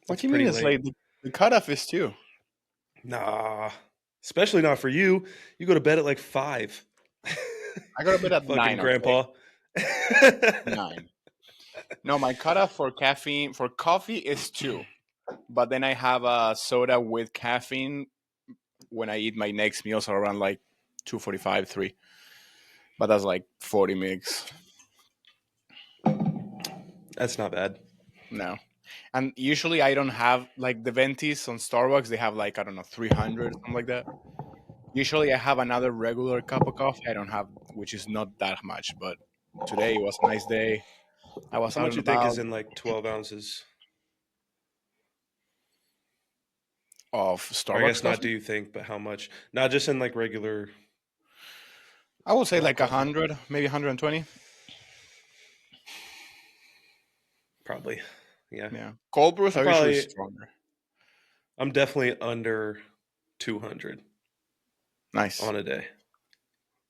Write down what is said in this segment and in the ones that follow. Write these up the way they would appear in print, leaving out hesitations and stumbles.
What It's do you mean pretty it's late. late? The cutoff is 2. Nah, especially not for you. You go to bed at like 5. I got a bit at Fucking 9, okay? grandpa. 9. No, my cutoff for caffeine for coffee is 2. But then I have a soda with caffeine when I eat my next meal, so around like 2:45, 3. But that's like 40 mgs. That's not bad. No. And usually I don't have like the ventis on Starbucks, they have like, I don't know, 300, something like that. Usually I have another regular cup of coffee. I don't have, which is not that much, but today was a nice day. I was How out much and you think about is in like 12 ounces? of Or I Starbucks guess not. Do coffee. you think? But how much? Not just in like regular I would say black like coffee. 100, maybe 120. Probably. Yeah. Yeah. Cold brews I'm are usually probably. stronger. I'm definitely under 200 Nice. on a day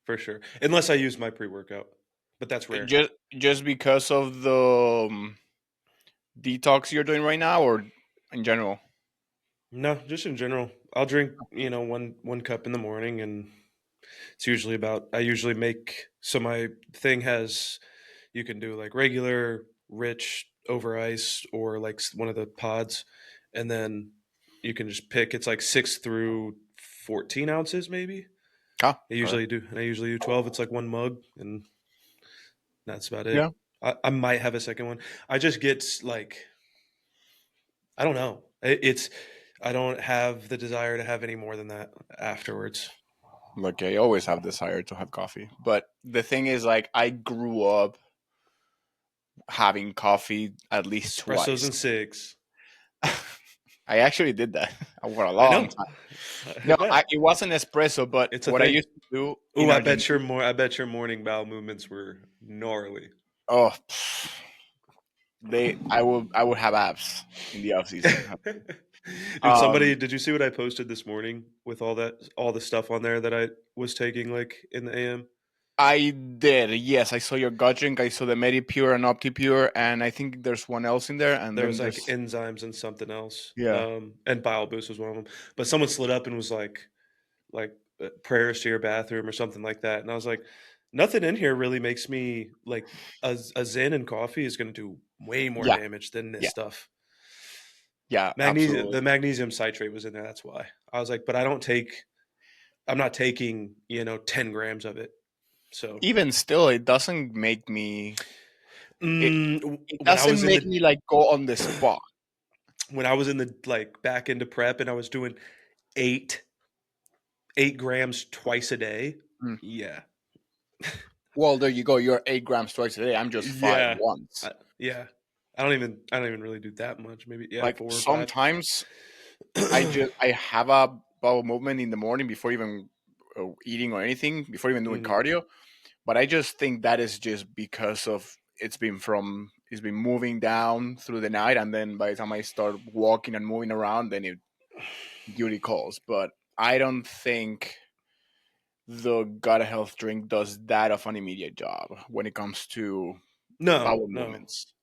for sure. Unless I use my pre-workout, but that's rare. Just because of the detox you're doing right now, or in general? No, just in general. I'll drink, one cup in the morning, and it's usually about. I usually make so my thing has. You can do like regular, rich, over ice, or like one of the pods, and then you can just pick. It's like 6 through 14 ounces, maybe. Ah, I okay. usually do, and I usually do 12. It's like one mug, and that's about Yeah. it. I might have a second one. I just get like I don't know. It's I don't have the desire to have any more than that afterwards. Look, I always have desire to have coffee, but the thing is, like, I grew up having coffee at least Espressos twice. and cigs. I actually did that for a I long know. time. I No, bet it wasn't espresso, but it's a what I thing. used to do Ooh, in Argentina. I bet your morning bowel movements were gnarly. Oh, I would have abs in the off season. Dude, Um, did you see what I posted this morning with all the stuff on there that I was taking like in the AM? I did. Yes, I saw your gut drink. I saw the MediPure and OptiPure, and I think there's one else in there. And There then was like there's enzymes and something else. yeah, And Bile Boost was one of them. But someone slid up and was like prayers to your bathroom or something like that. And I was like, nothing in here really makes me like a Zen and coffee is going to do way more yeah, damage than this yeah, stuff. yeah, Magnesium, absolutely. the magnesium citrate was in there. That's why I was like, but I'm not taking 10 grams of it. So Even still, it doesn't make me. It it when I doesn't was in make the me like go on the spot. like back into prep and I was doing eight 8 grams twice a day. Mm. Yeah, Well, there you go. You're 8 grams twice a day. I'm just five yeah, once. yeah. I don't even really do that much. Maybe yeah, Like 4 or 5. sometimes I have a bowel movement in the morning before even eating or anything, before even doing Mhm. cardio. But I just think that is just because of it's been moving down through the night, and then by the time I start walking and moving around, then it duty calls. But I don't think the gut health drink does that of an immediate job when it comes to No, bowel no, movements.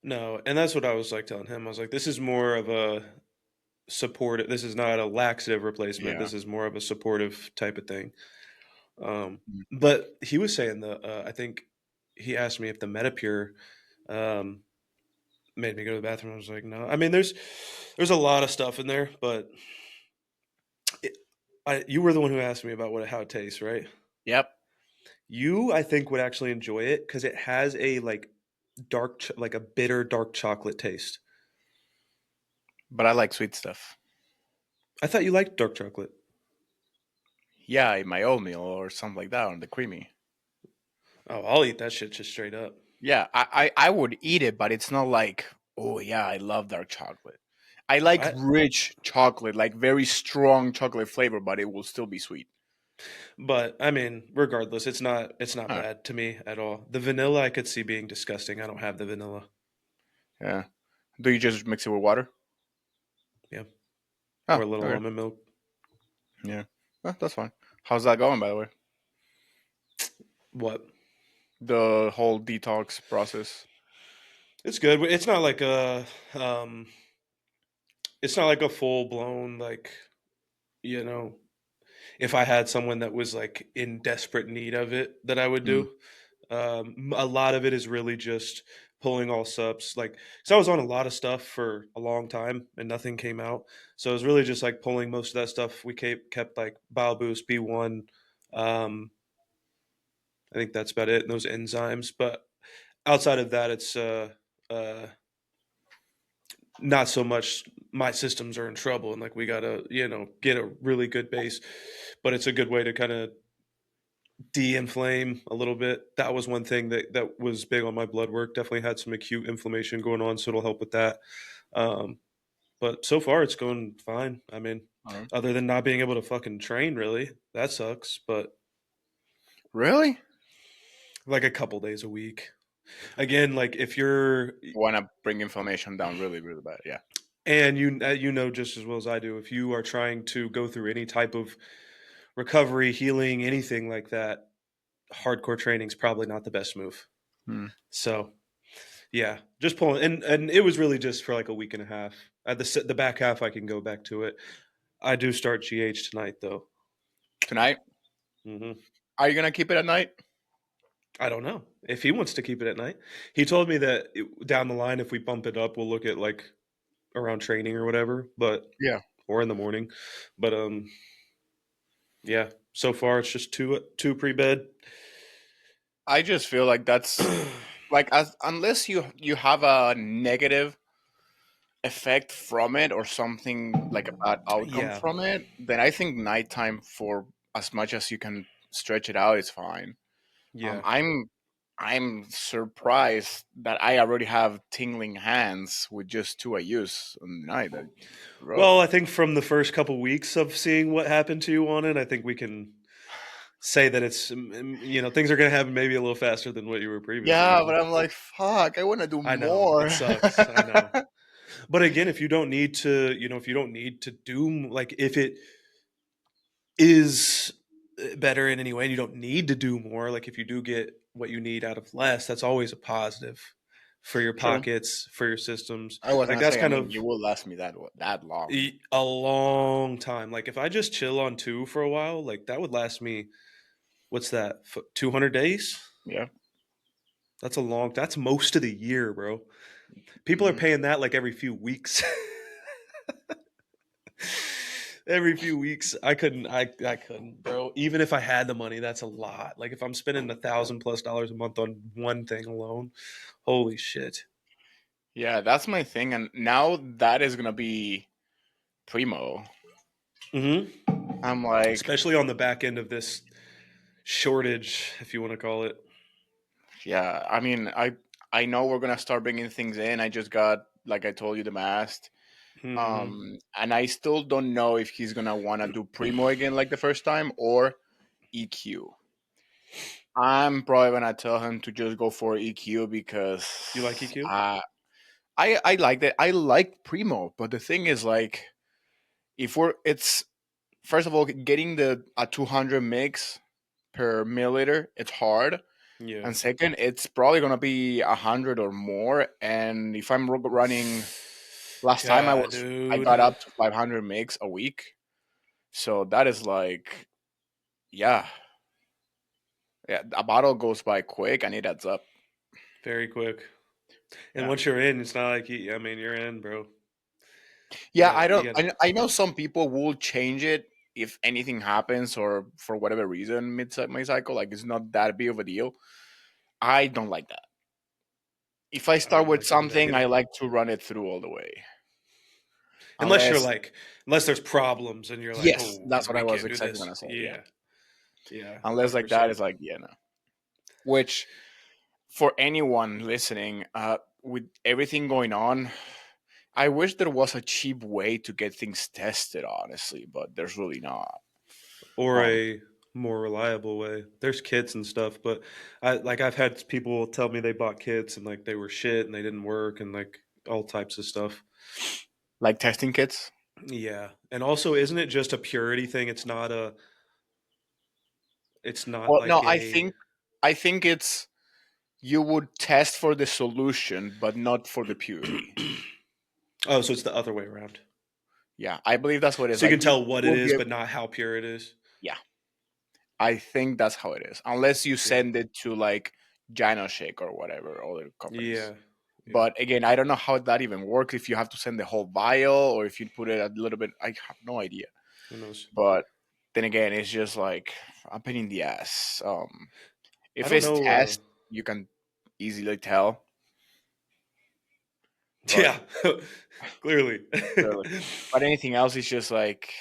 no, and that's what I was like telling him. I was like, this is more of a supportive. This is not a laxative replacement. Yeah. This is more of a supportive type of thing. But he was saying I think he asked me if the Metapure um, made me go to the bathroom. I was like, no. I mean, there's a lot of stuff in there, but you were the one who asked me about how it tastes, right? Yep. You, I think, would actually enjoy it because it has a like like a bitter dark chocolate taste. But I like sweet stuff. I thought you liked dark chocolate. Yeah, in my oatmeal or something like that on the creamy. Oh, I'll eat that shit just straight up. Yeah, I would eat it, but it's not like, oh yeah, I love dark chocolate. I like I, rich chocolate, like very strong chocolate flavor, but it will still be sweet. but I mean, regardless, it's not Huh. bad to me at all. The vanilla I could see being disgusting. I don't have the vanilla. Yeah. Do you just mix it with water? Yeah, or Oh, a little okay. almond milk. Yeah. That's fine. How's that going, by the way? What? The whole detox process. It's good. It's not like a. Um, it's not like a full blown like, you know, if I had someone that was like in desperate need of it that I would Mm. do. A lot of it is really just pulling all subs. Like, so I was on a lot of stuff for a long time and nothing came out. So it was really just like pulling most of that stuff. We kept like Bio Boost, B1. Um, I think that's about it. And those enzymes, but outside of that, it's uh, not so much. My systems are in trouble, and like we gotta, get a really good base. But it's a good way to kind of de-inflame a little bit. That was one thing that was big on my blood work. Definitely had some acute inflammation going on, so it'll help with that. Um, but so far, it's going fine. I mean, All right. other than not being able to fucking train, really, that sucks. But Really? like a couple days a week. Again, like if you're Want to bring inflammation down really, really bad. Yeah. and you know just as well as I do, if you are trying to go through any type of recovery, healing, anything like that, hardcore training is probably not the best move. Mm. So yeah, just pulling, and it was really just for like a week and a half. At the back half, I can go back to it. I do start GH tonight though. Tonight, hmm are you gonna keep it at night? I don't know if he wants to keep it at night. He told me that down the line, if we bump it up, we'll look at like around training or whatever, but Yeah. or in the morning. But yeah. So far, it's just two pre bed. I just feel like that's like as unless you have a negative effect from it or something like a bad outcome Yeah, from it, then I think nighttime for as much as you can stretch it out is fine. Um, yeah. I'm I'm surprised that I already have tingling hands with just two I use on the night. That rough. Well, I think from the first couple weeks of seeing what happened to you on it, I think we can say that it's things are going to happen maybe a little faster than what you were previously Yeah, but doing. I'm like, fuck, I want to do I know more. it sucks. I know, but again, if you don't need to, if you don't need to do like if it is better in any way, and you don't need to do more. Like if you do get what you need out of less, that's always a positive for your True. pockets, for your systems. I was Like gonna that's say, I kind mean, of you will last me that long. a long time. Like if I just chill on two for a while, like that would last me. What's that? 200 days? Yeah. That's a long. That's most of the year, bro. People are Hmm. paying that like every few weeks. Every few weeks, I couldn't, bro. Even if I had the money, that's a lot. Like if I'm spending $1,000+ a month on one thing alone, holy shit. Yeah, that's my thing, and now that is gonna be primo. hmm I'm like, Especially on the back end of this shortage, if you want to call it. yeah. I mean, I know we're gonna start bringing things in. I just got, like I told you, the mast. hmm And I still don't know if he's gonna want to do primo again like the first time or EQ. I'm probably gonna tell him to just go for EQ because You like EQ? I like that. I like primo, but the thing is, like, if we're it's first of all getting the a 200 mix per milliliter, it's hard, Yeah. and second, it's probably gonna be 100 or more. And if I'm running, last time Yeah, I dude. got up to 500 mix a week, so that is like, yeah, yeah, a bottle goes by quick and it adds up. Very quick. And Yeah. once you're in, it's not like I mean, you're in, bro. Yeah, I You don't. got I know some people will change it if anything happens or for whatever reason mid my cycle. Like it's not that big of a deal. I don't like that. If I I start don't with like it either. something, I like to run it through all the way. Unless you're Unless, like, unless there's problems and you're like, yes, oh, that's what I we was can't do exactly this. gonna say. Yeah. Yeah, yeah, Unless like that 100%. is like, yeah, no. Which for anyone listening, with everything going on, I wish there was a cheap way to get things tested, honestly, but there's really not. Or Um, a more reliable way. There's kits and stuff, but I've had people tell me they bought kits and like they were shit and they didn't work and like all types of stuff. like testing kits. Yeah. And also isn't it just a purity thing? It's not Well, no, like a I think it's you would test for the solution, but not for the purity. Oh, so it's the other way around. Yeah, I believe that's what it is. So you can Like you tell what it will is, be, but not how pure it is. yeah, I think that's how it is. Unless you Yeah. send it to like Gino Shake or whatever other companies. Yeah. Yeah. But again, I don't know how that even works. If you have to send the whole vial or if you put it a little bit, I have no idea. Who knows? But then again, it's just like a pain in the ass. I If don't it's know. test, you can easily tell. But Yeah. Clearly. clearly, but anything else is just like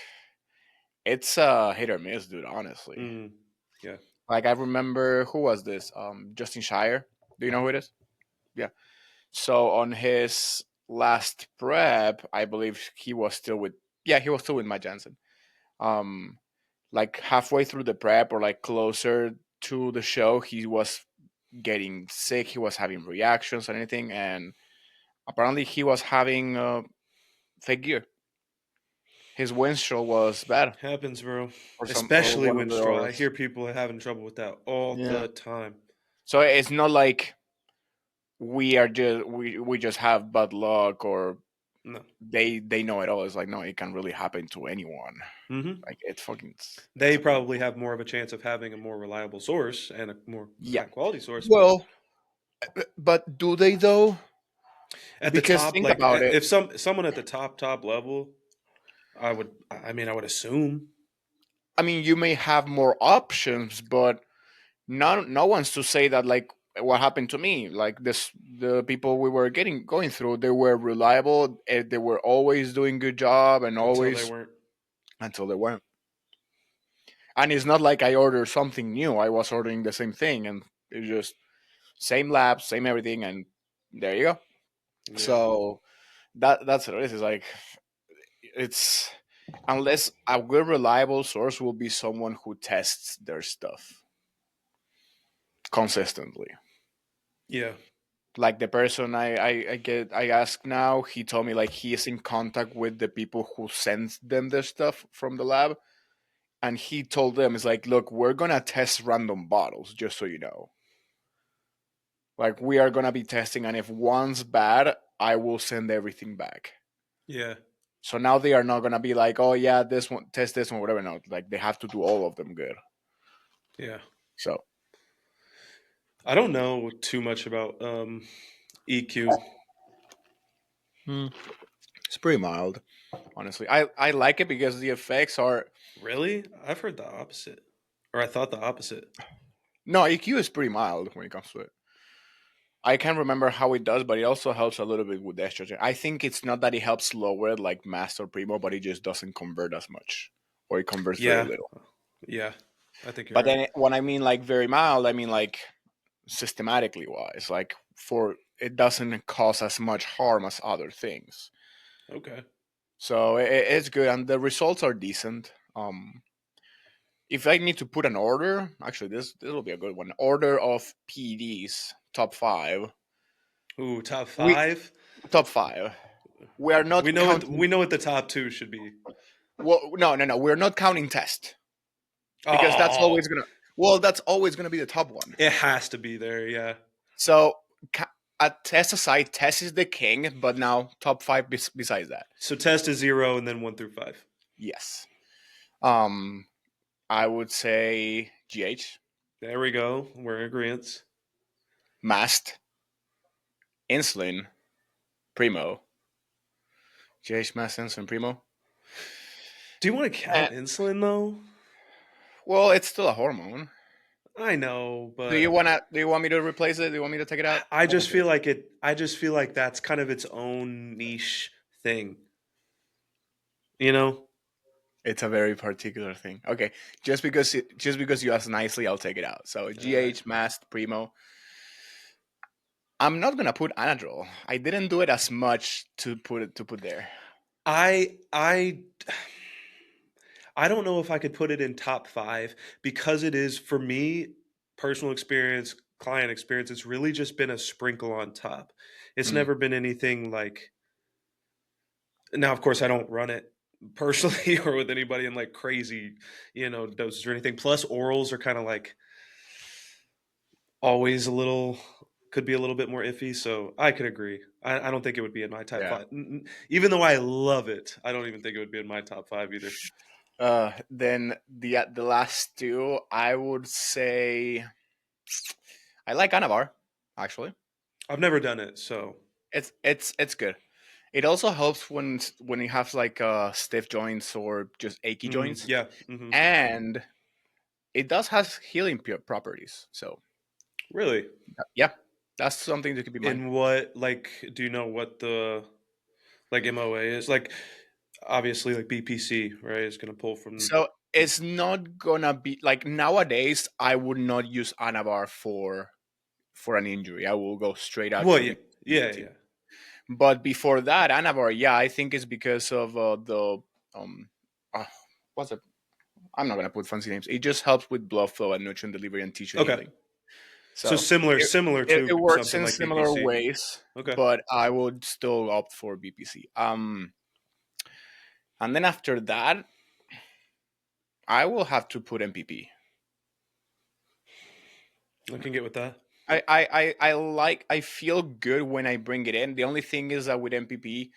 it's hit or miss, dude. Honestly, Mm, yeah. like I remember who was this? Justin Shire. Do you know who it is? Yeah. So on his last prep, I believe he was still with. Yeah, he was still with Matt Jansen. Um, like halfway through the prep or like closer to the show, he was getting sick. He was having reactions and anything, and apparently he was having fake gear. His windshield was bad Happens, bro. or some or Especially one of when the straw. I others. hear people having trouble with that all Yeah. the time. So it's not like we just have bad luck or No. they know it all. It's like no, it can really happen to anyone. Hmm. Like it's fucking it's They a pain. probably have more of a chance of having a more reliable source and a more Yeah. high quality source, but Well, but do they though? at the Because top, think like about it. if someone at the top level, I would assume. I mean, you may have more options, but no one's to say that like what happened to me. Like this, the people we were getting going through, they were reliable. They were always doing good job and Until they always weren't. until they weren't. And it's not like I ordered something new. I was ordering the same thing, and it's just same lab, same everything, and there you go. Yeah. So that's what it is. It's like it's unless a good reliable source will be someone who tests their stuff consistently. Yeah. Like the person I ask now, he told me like he is in contact with the people who send them the stuff from the lab, and he told them it's like, look, we're gonna test random bottles, just so you know. Like we are gonna be testing, and if one's bad, I will send everything back. Yeah. So now they are not gonna be like, oh yeah, this one test this one, whatever. No, like they have to do all of them good. Yeah. So I don't know too much about EQ. hmm, it's pretty mild, honestly. I like it because the effects are Really? I've heard the opposite. Or I thought the opposite. no EQ is pretty mild when it comes to it. I can't remember how it does, but it also helps a little bit with estrogen. I think it's not that it helps lower it like Master Primo, but it just doesn't convert as much, or it converts very Yeah. little. Yeah. I think you're But right. then when I mean like very mild, I mean like systematically wise, like for it doesn't cause as much harm as other things. Okay. So it's good, and the results are decent. If I need to put an order, actually this will be a good one. Order of PEDs top five. Ooh, top We five. top five. We are We not know what counting. we know what the top two should be. Well, no. We're not counting test because that's Oh, always gonna. Well, that's always gonna be the top one. it has to be there. Yeah. So at test aside, test is the king. But now top five besides that. So test is 0 and then 1 through 5. Yes. Um, I would say GH, There we go. We're in agreement. Mast, Insulin, Primo. GH, Mast, Insulin, Primo. Do you want to And, count insulin though? well, it's still a hormone. I know, Do you but wanna? Do you want me to replace it? Do you want me to take it out? I I can just take it. feel like it. I just feel like that's kind of its own niche thing. You know? It's a very particular thing. Okay, just because you asked nicely, I'll take it out. So All right. GH, Mast, Primo. I'm not gonna put Anadrol. I didn't do it as much to put there. I I I don't know if I could put it in top 5 because it is for me personal experience, client experience. It's really just been a sprinkle on top. It's Mm. never been anything like. Now, of course, I don't run it personally or with anybody in like crazy, doses or anything. Plus, orals are kind of like always a little could be a little bit more iffy. So I could agree. I don't think it would be in my top Yeah. five. Even though I love it, I don't even think it would be in my top five either. Then the last two, I would say I like Anavar. Actually, I've never done it, so it's good. It also helps when you have like stiff joints or just achy joints, yeah. and it does has healing properties. So Really. yeah, that's something to keep in mind. In what, like, do you know what the like MOA is? Like, obviously, like BPC, right, is going to pull from. So it's not gonna be like nowadays. I would not use Anavar for an injury. I will go straight out Well, to yeah, BPC yeah, team. yeah. But before that, Anavar, yeah, I think it's because of the um, uh, what's it? I'm not gonna put fancy names. It just helps with blood flow and nutrient delivery and tissue Okay, healing. so So similar it to works something in like similar BPC. ways, Okay, but I would still opt for BPC. And then after that, I will have to put MPP. I can get with that. I feel good when I bring it in. The only thing is that with MPP,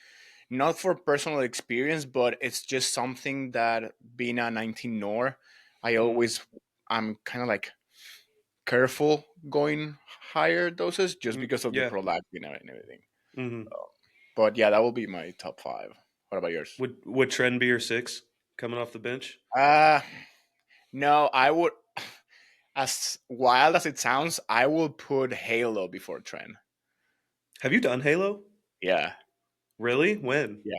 not for personal experience, but it's just something that being a 19 nor, I Mm, always I'm kind of like careful going higher doses just because of the yeah. prolactin and everything. hmm But yeah, that will be my top five. What about yours? Would Trend be your six coming off the bench? Uh no, I would as wild as it sounds, I will put Halo before Trend. Have you done Halo? Yeah. Really? When? Yeah.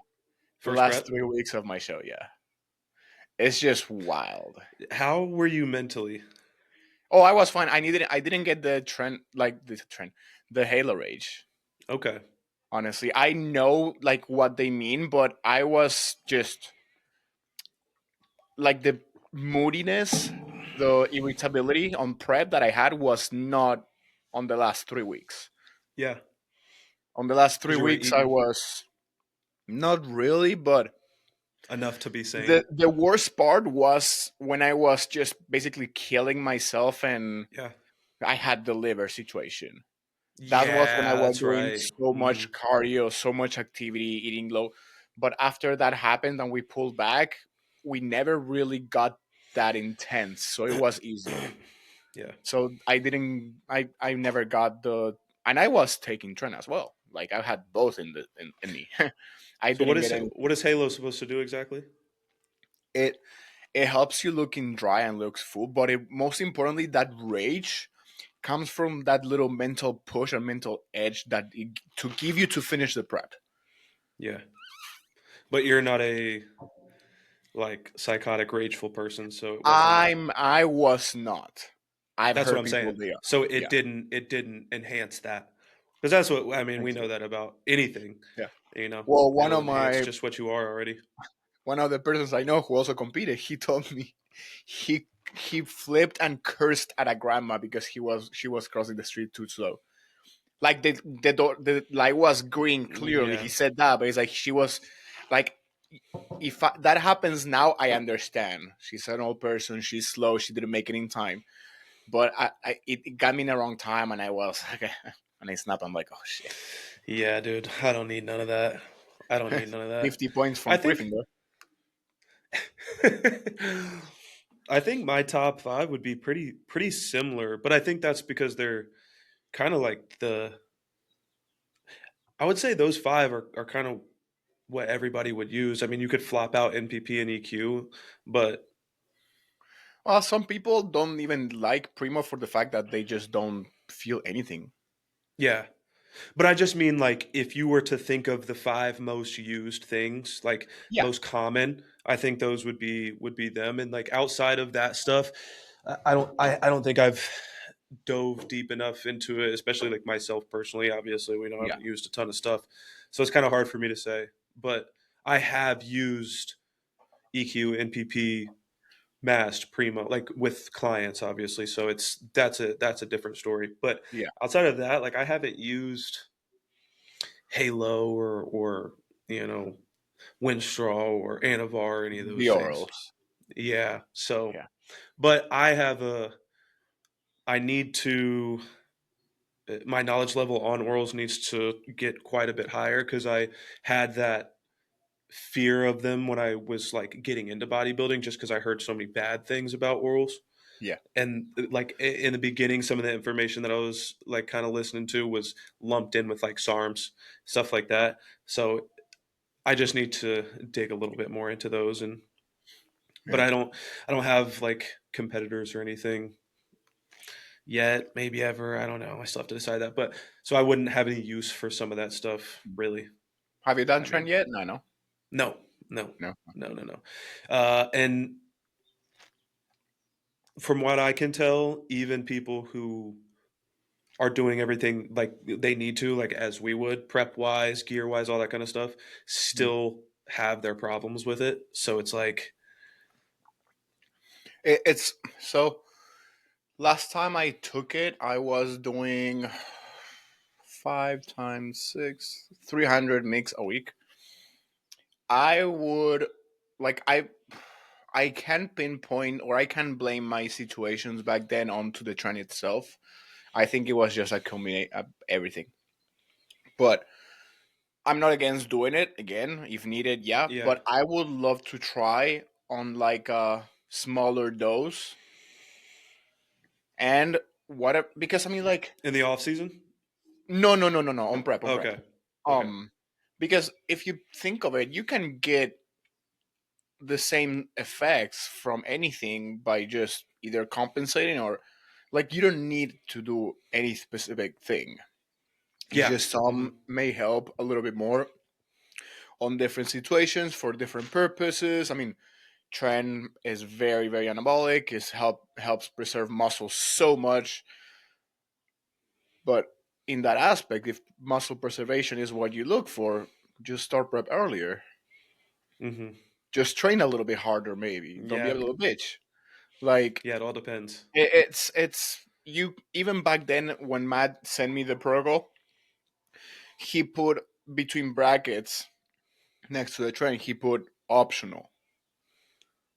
The First last prep? 3 weeks of my show, yeah. It's just wild. How were you mentally? Oh, I was fine. I didn't get the trend like the trend. The Halo rage. Okay. Honestly. I know like what they mean, but I was just like the moodiness, the irritability on prep that I had was not on the last 3 weeks. Yeah, On the last three because you were weeks I eating was not really, but enough to be sane. the worst part was when I was just basically killing myself and Yeah. I had the liver situation. That was when I Yeah, was that's doing right. so much cardio, so much activity, eating low. But after that happened and we pulled back, we never really got that intense. So it was easier. Yeah. So I never got the and I was taking Tren as well. Like I had both in me. I So didn't get any what is Halo supposed to do exactly? it it helps you looking dry and looks full, but most importantly that rage comes from that little mental push and mental edge to give you to finish the prep. Yeah. But you're not a like psychotic rageful person, so it wasn't. I was not. I've That's what heard I'm people saying. they are. So Yeah, it didn't enhance that. Because that's what I mean, we know exactly. that about anything, Yeah. you know. Well, It'll enhance just what you are already. one of the persons I know who also competed, he told me he he flipped and cursed at a grandma because she was crossing the street too slow. Like the light was green clearly. Yeah. He said that, but it's like she was like if that happens now, I understand. She's an old person. She's slow. She didn't make it in time. But it got me in the wrong time, and I was like, and I snapped. I'm like, oh shit. Yeah, dude. I don't need none of that. I don't need none of that. 50 points I from think Gryffindor. I think my top five would be pretty similar, but I think that's because they're kind of like the. I would say those five are kind of what everybody would use. I mean, you could flop out NPP and EQ, but Well, some people don't even like Primo for the fact that they just don't feel anything. yeah. But I just mean like if you were to think of the five most used things, like Yeah, most common, I think those would be them. And like outside of that stuff, I don't think I've dove deep enough into it, especially like myself personally. Obviously, we know I yeah, haven't used a ton of stuff, so it's kind of hard for me to say. But I have used EQ, NPP, Mast, Primo, like with clients, obviously. So that's a different story. But yeah. outside of that, like I haven't used Halo or you know Winstraw or Anavar or any of The those things. orals. Yeah. So, Yeah, but I have a I need to my knowledge level on orals needs to get quite a bit higher because I had that fear of them when I was like getting into bodybuilding just because I heard so many bad things about orals. Yeah. And like in the beginning, some of the information that I was like kind of listening to was lumped in with like SARMs, stuff like that. So I just need to dig a little bit more into those. And but Yeah. I don't have like competitors or anything yet. Maybe ever. I don't know. I still have to decide that. But so I wouldn't have any use for some of that stuff, really. Have you done I trend mean, yet? No, no, no, no, no. no, no, no. And from what I can tell, even people who are doing everything like they need to, like as we would, prep wise, gear wise, all that kind of stuff, Mm. still have their problems with it. So it's like, It's so. Last time I took it, I was doing 5 times 6, 300 mix a week. I would like I can pinpoint or I can blame my situations back then onto the trend itself. I think it was just a combination of everything. But I'm not against doing it again if needed, yeah. yeah, But I would love to try on like a smaller dose and what because I mean like in the off season. no on prep. Okay, okay, Um because if you think of it, you can get the same effects from anything by just either compensating or like you don't need to do any specific thing. It's yeah, just hmm, some may help a little bit more on different situations for different purposes. I mean, trend is very anabolic. It helps preserve muscle so much, but in that aspect, if muscle preservation is what you look for, just start prep earlier. hmm, Just train a little bit harder, maybe. Don't be a yeah, little bitch. Like yeah. It all depends. it's you. Even back then, when Matt sent me the protocol, he put between brackets next to the train, he put optional.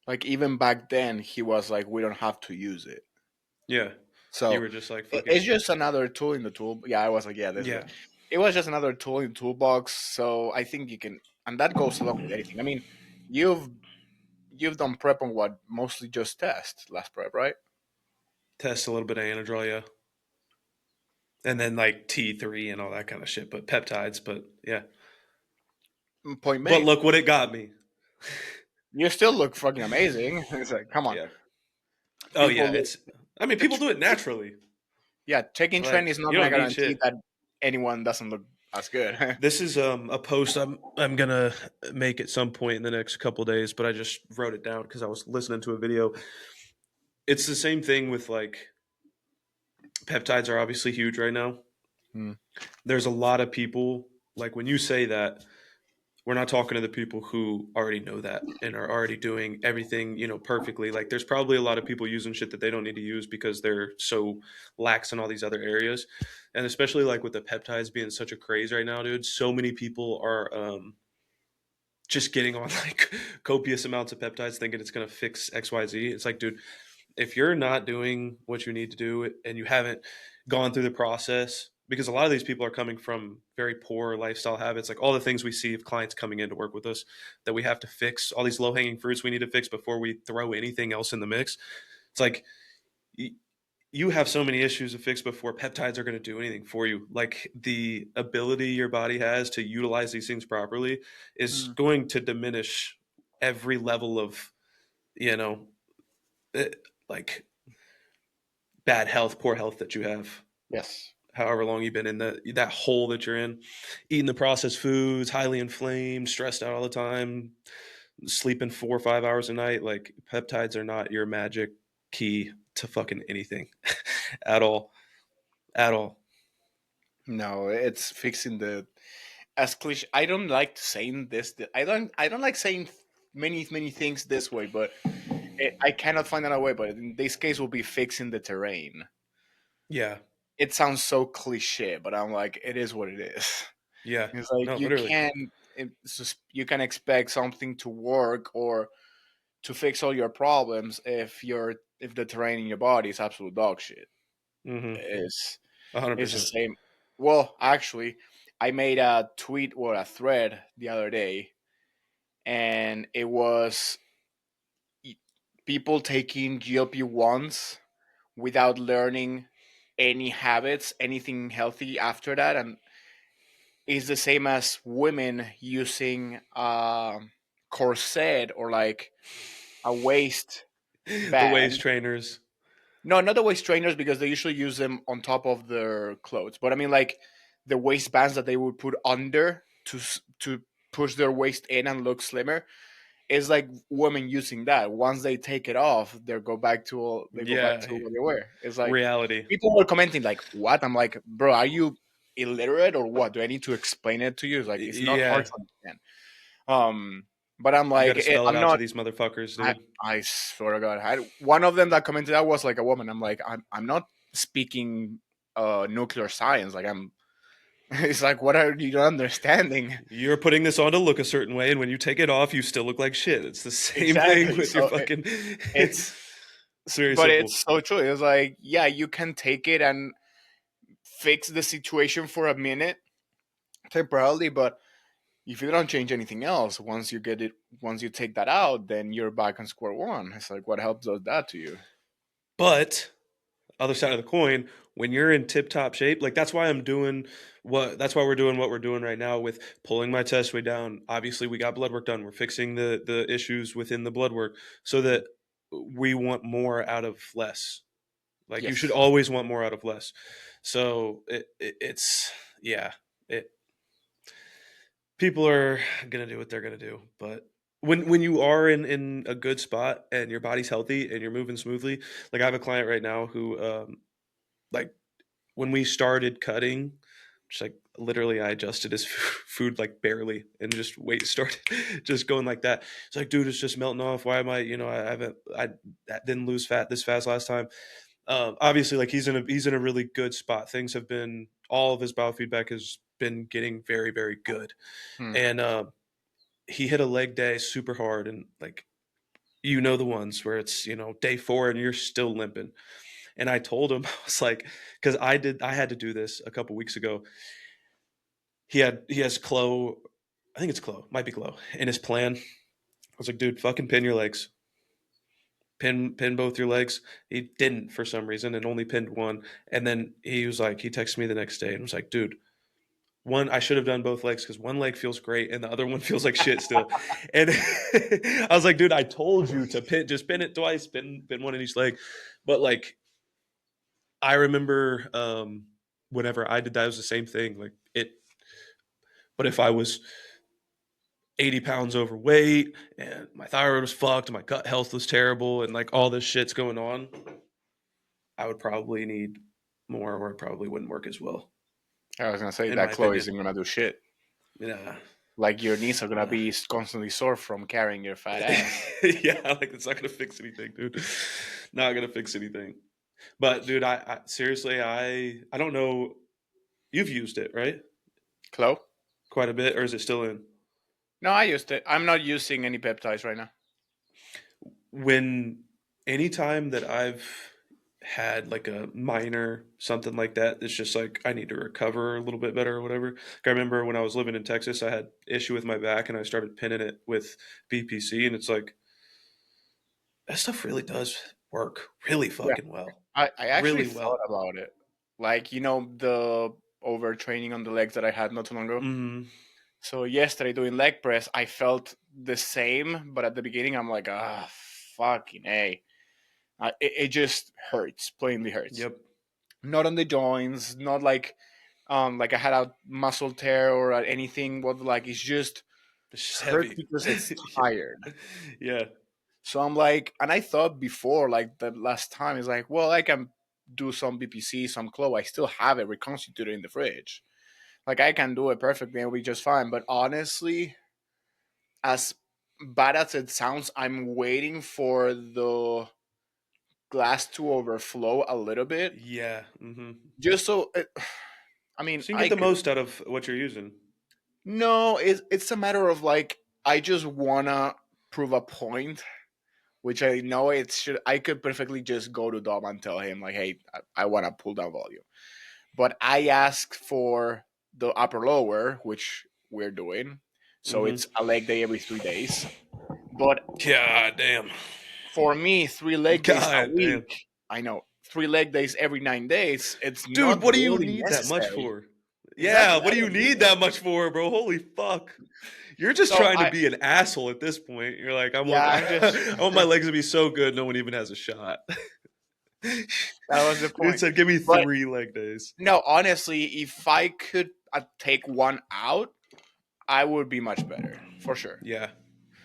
Like even back then, he was like, we don't have to use it. Yeah, you So were just like, fuck it's it. just another tool in the tool. Yeah, I was like, yeah, this is it. Yeah, It was just another tool in the toolbox. So I think you can, and that goes along with anything. I mean, you've you've done prep on what mostly just test last prep, right? test a little bit of anadrol, yeah, and then like T3 and all that kind of shit, but peptides, but yeah. Point But made. look what it got me. You still look fucking amazing. It's like, come on, Yeah. Oh people. yeah, it's. I mean, people do it naturally. Yeah, taking trend Like is not you gonna don't need guarantee shit. that anyone doesn't look as good. This is a post I'm gonna make at some point in the next couple days, but I just wrote it down because I was listening to a video. It's the same thing with like peptides are obviously huge right now. Hmm. There's a lot of people like when you say that we're not talking to the people who already know that and are already doing everything perfectly. Like there's probably a lot of people using shit that they don't need to use because they're so lax in all these other areas, and especially like with the peptides being such a craze right now, dude. So many people are just getting on like copious amounts of peptides thinking it's going to fix XYZ. It's like, dude, if you're not doing what you need to do and you haven't gone through the process, because a lot of these people are coming from very poor lifestyle habits, like all the things we see of clients coming in to work with us that we have to fix, all these low hanging fruits we need to fix before we throw anything else in the mix. It's like you have so many issues to fix before peptides are going to do anything for you. Like the ability your body has to utilize these things properly is Hmm. going to diminish every level of, you know, eh, like bad health, poor health that you have. Yes. However long you've been in that hole that you're in, eating the processed foods, highly inflamed, stressed out all the time, sleeping 4 or 5 hours a night. Like peptides are not your magic key to fucking anything at all, at all. No, it's fixing the as cliche. I don't like saying this. I don't like saying many things this way, but I cannot find another way. But in this case, will be fixing the terrain. Yeah, It sounds so cliche, but I'm like, it is what it is. yeah. It's like No, literally. you can expect something to work or to fix all your problems if the terrain in your body is absolute dog shit. Hmm. It is. It's the 100%. same. Well, actually, I made a tweet or a thread the other day, and it was people taking GLP-1s without learning any habits, anything healthy after that, and it's the same as women using a corset or like a waist The band. waist trainers. No, not the waist trainers because they usually use them on top of their clothes. But I mean, like the waistbands that they would put under to push their waist in and look slimmer. It's like women using that. Once they take it off, they go back Yeah, to what they were. It's like reality. people were commenting like, "What?" I'm like, "Bro, are you illiterate or what? Do I need to explain it to you?" It's like it's not hard Yeah, to understand. Um, but I'm you got like, to spell it I'm out to not. these motherfuckers, I, dude. I swear to God, one of them that commented that was like a woman. I'm like, I'm not speaking nuclear science. Like I'm. It's like, what are you not understanding? You're putting this on to look a certain way, and when you take it off, you still look like shit. It's the same thing Exactly. with your So fucking. it's, It's very but simple. it's so true. It's like, yeah, you can take it and fix the situation for a minute temporarily, but if you don't change anything else, once you take that out, then you're back on square one. It's like, what help does that to you? But other side of the coin, when you're in tip top shape, like that's why we're doing what we're doing right now with pulling my test way down. Obviously, we got blood work done. We're fixing the issues within the blood work so that we want more out of less. Like you should Yes. always want more out of less. So it's yeah, it people are gonna do what they're gonna do, but when you are in a good spot and your body's healthy and you're moving smoothly, like I have a client right now who like when we started cutting, just like literally I adjusted his food like barely and just weight started just going like that. It's like, dude, it's just melting off. Why am I, I didn't lose fat this fast last time. Obviously, like he's in a really good spot. Things have been all of his biofeedback has been getting very very good, Hmm. and he hit a leg day super hard, and like the ones where it's day 4 and you're still limping. And I told him I was like, because I had to do this a couple weeks ago. He has Chloe, I think it's Chloe, might be Chloe, in his plan. I was like, dude, fucking pin your legs. Pin both your legs. He didn't for some reason and only pinned one. And then he was like, he texted me the next day and was like, dude, one, I should have done both legs because one leg feels great and the other one feels like shit still. And I was like, dude, I told you to just pin it twice, pin one in each leg. But like, I remember whenever I did that, it was the same thing. Like it, but if I was 80 pounds overweight and my thyroid was fucked, my gut health was terrible, and like all this shit's going on, I would probably need more, or it probably wouldn't work as well, I was gonna say in that my Chloe opinion. isn't gonna do shit. Yeah. Like your knees are gonna Uh, be constantly sore from carrying your fat ass. yeah, like it's not gonna fix anything, dude. Not gonna fix anything. But dude, I seriously, I don't know. You've used it, right? Chloe? Quite a bit, or is it still in? No, I used it. I'm not using any peptides right now. When anytime that I've had like a minor something like that, it's just like I need to recover a little bit better or whatever. Like I remember when I was living in Texas, I had issue with my back and I started pinning it with BPC, and it's like that stuff really does work really Yeah. fucking well, I actually really thought well. about it. Like, the overtraining on the legs that I had not too long ago. Mm, So yesterday doing leg press, I felt the same, but at the beginning I'm like, fucking A. It just hurts, plainly hurts. yep, Not on the joints, not like I had a muscle tear or anything. What like it's just it's just hurts heavy. because it's tired. yeah, yeah, So I'm like, and I thought before, like the last time, is like, well, I can do some BPC, some Clo. I still have it reconstituted in the fridge. Like I can do it perfectly and it'll be just fine. But honestly, as bad as it sounds, I'm waiting for the glass to overflow a little bit, yeah. Hmm. just so. I mean, So you can I get the could. most out of what you're using. No, it's a matter of like I just wanna prove a point, which I know it should. I could perfectly just go to Dom and tell him like, "Hey, I want to pull down volume." but I asked for the upper lower, which we're doing. So Mm-hmm. it's a leg day every 3 days. But God damn. for me, 3 leg days a God damn. week, I know 3 leg days every 9 days, it's Dude, not what do you really need that much necessary. for? Yeah, Exactly. I what do you don't need need it. that much for, bro? Holy fuck. You're just So trying to I, be an asshole at this point. You're like, I yeah, want I'm just, I want my legs to be so good no one even has a shot. that was the It point. said give me But 3 leg days. no, honestly, if I could take one out, I would be much better for sure. Yeah.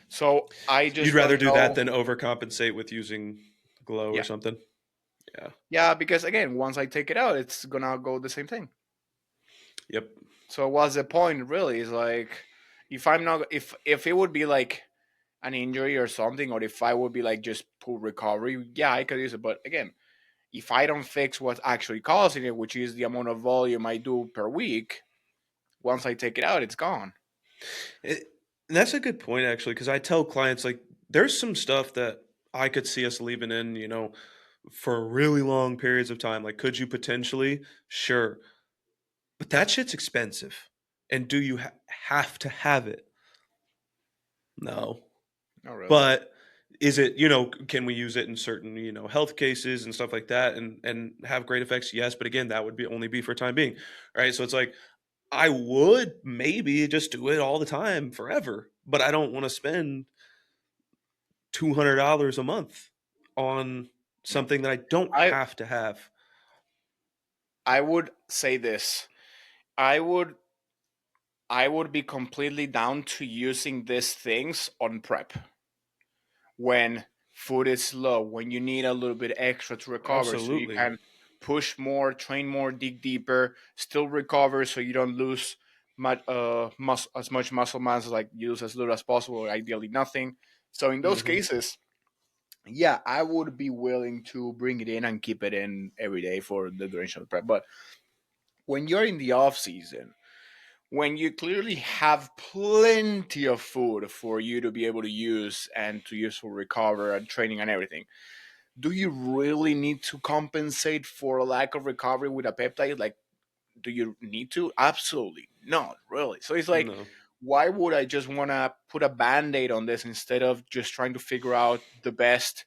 So I You'd just rather don't do that know. than overcompensate with using glow or Yeah. something. Yeah. Yeah, because again, once I take it out, it's gonna go the same thing. Yep. So what's the point really? Is like if I'm not if it would be like an injury or something, or if I would be like just poor recovery, yeah, I could use it. But again, if I don't fix what's actually causing it, which is the amount of volume I do per week, once I take it out, it's gone. It, and that's a good point actually, because I tell clients like there's some stuff that I could see us leaving in, for really long periods of time. Like, could you potentially? Sure, but that shit's expensive. And do you have to have it? No. Not really. But is it, can we use it in certain, health cases and stuff like that and have great effects? Yes, but again, that would be only be for time being. Right? So it's like I would maybe just do it all the time forever, but I don't want to spend $200 a month on No, something that I don't I have to have. I would say this. I would I would be completely down to using these things on prep when food is low, when you need a little bit extra to recover, so you Absolutely. can push more, train more, dig deeper, still recover, so you don't lose as much muscle mass, like use as little as possible, or ideally nothing. So in those Hmm. cases, yeah, I would be willing to bring it in and keep it in every day for the duration of the prep. But when you're in the off season, when you clearly have plenty of food for you to be able to use and to use for recover and training and everything, do you really need to compensate for a lack of recovery with a peptide? Like, do you need to? Absolutely not, really. So it's like, No. why would I just want to put a band aid on this instead of just trying to figure out the best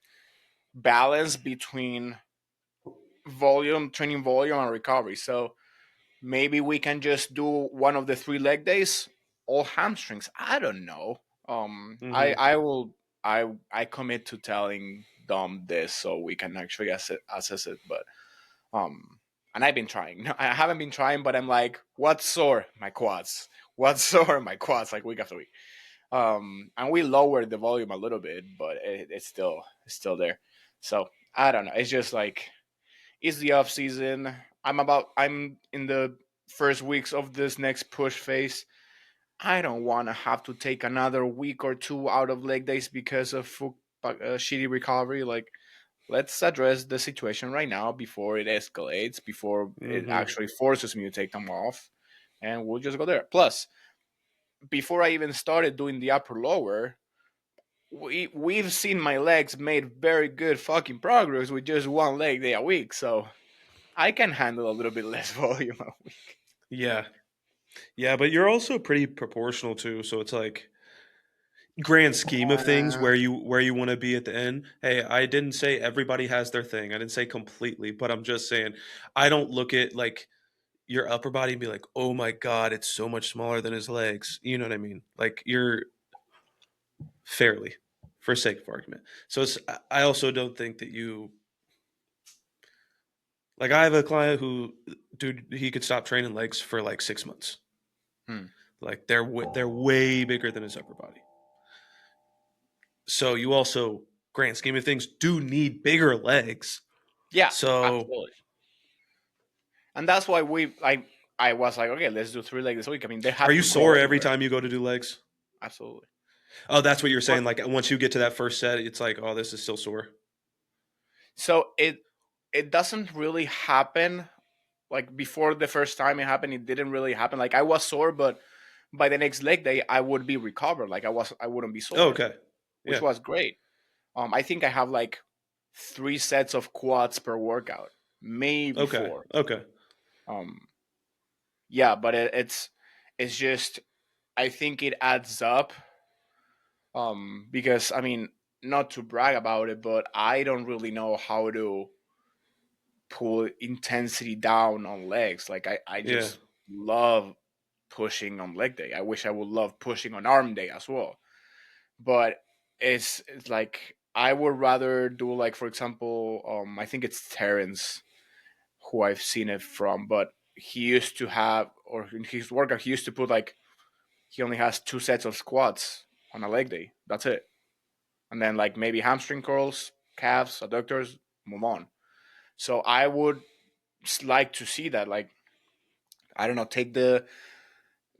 balance between volume, training volume, and recovery? So maybe we can just do one of the 3 leg days, all hamstrings. I don't know. Hmm. I will. I commit to telling Dom this so we can actually assess it. But and I've been trying. No, I haven't been trying, but I'm like, what's sore? My quads. What's sore? My quads. Like week after week. And we lowered the volume a little bit, but it's still there. So I don't know. It's just like it's the off season. I'm in the first weeks of this next push phase. I don't want to have to take another week or two out of leg days because of shitty recovery. Like, let's address the situation right now before it escalates, before it Hmm. actually forces me to take them off, and we'll just go there. Plus, before I even started doing the upper lower, we've seen my legs made very good fucking progress with just one leg day a week. So I can handle a little bit less volume a week. Yeah. Yeah, but you're also pretty proportional too. So it's like grand scheme of things Uh, where you want to be at the end. Hey, I didn't say everybody has their thing. I didn't say completely, but I'm just saying I don't look at like your upper body and be like, "Oh my god, it's so much smaller than his legs." You know what I mean? Like you're fairly for sake of argument. So it's I also don't think that you like I have a client who dude he could stop training legs for like 6 months. hmm. Like they're way bigger than his upper body. So you also, grand scheme of things, do need bigger legs. Yeah, So absolutely. And that's why I was like, okay, let's do 3 legs this week. I mean, they are have you to go sore every anywhere. time you go to do legs? Absolutely. Oh, that's what you're But saying. Like once you get to that first set, it's like, oh, this is still sore. so it doesn't really happen like before the first time it happened. It didn't really happen. Like I was sore, but by the next leg day, I would be recovered. Like I wouldn't be Oh, sore, okay. which Yeah. was great. I think I have like 3 sets of quads per workout, maybe Okay. four. Okay. Um, yeah, but it's just I think it adds up. Because I mean, not to brag about it, but I don't really know how to pull intensity down on legs. Like I Yeah. just love pushing on leg day. I wish I would love pushing on arm day as well. But it's like I would rather do like for example, I think it's Terrence who I've seen it from, but he used to have or in his workout he used to put like he only has 2 sets of squats on a leg day. That's it. And then like maybe hamstring curls, calves, adductors, move on. So I would like to see that. Like I don't know, take the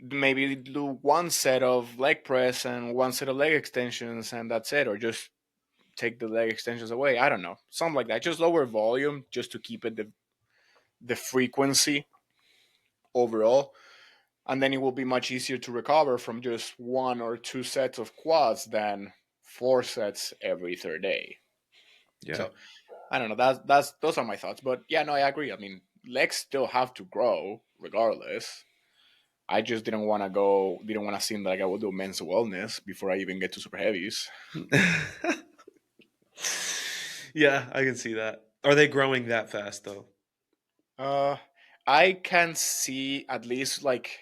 maybe do 1 set of leg press and 1 set of leg extensions, and that's it, or just take the leg extensions away. I don't know, something like that. Just lower volume, just to keep it the frequency overall, and then it will be much easier to recover from just 1 or 2 sets of quads than 4 sets every third day. Yeah. So I don't know. That's those are my thoughts. But yeah, no, I agree. I mean, legs still have to grow regardless. I just didn't want to seem like I would do men's wellness before I even get to super heavies. Yeah, I can see that. Are they growing that fast though? Uh, I can see at least like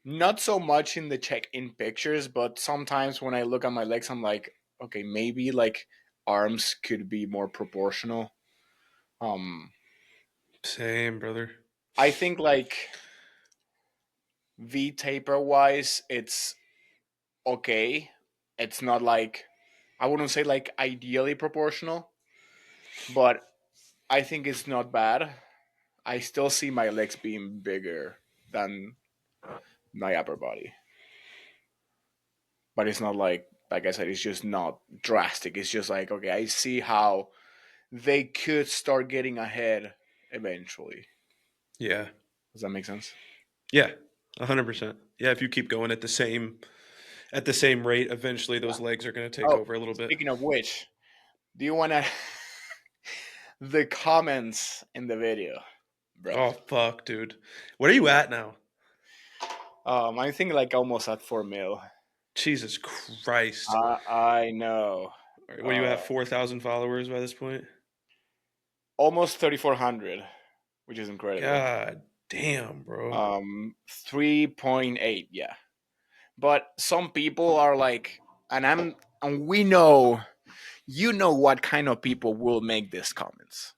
not so much in the check-in pictures, but sometimes when I look at my legs, I'm like, okay, maybe like arms could be more proportional. Um, Same, brother. I think like V taper wise, it's okay. It's not like I wouldn't say like ideally proportional, but I think it's not bad. I still see my legs being bigger than my upper body, but it's not like I said, it's just not drastic. It's just like okay, I see how they could start getting ahead eventually. Yeah. Does that make sense? Yeah. 100%. Yeah, if you keep going at the same rate, eventually Yeah. those legs are going to take Oh, over a little bit. speaking of which, do you want to the comments in the video, bro? Oh fuck, dude. What are you at now? I think like almost at 4 mil. Jesus Christ. I know. What are you Uh, at, 4,000 followers by this point? Almost 3,400, which is incredible. God damn, bro. 3.8, yeah. But some people are like, and we know, you know what kind of people will make these comments.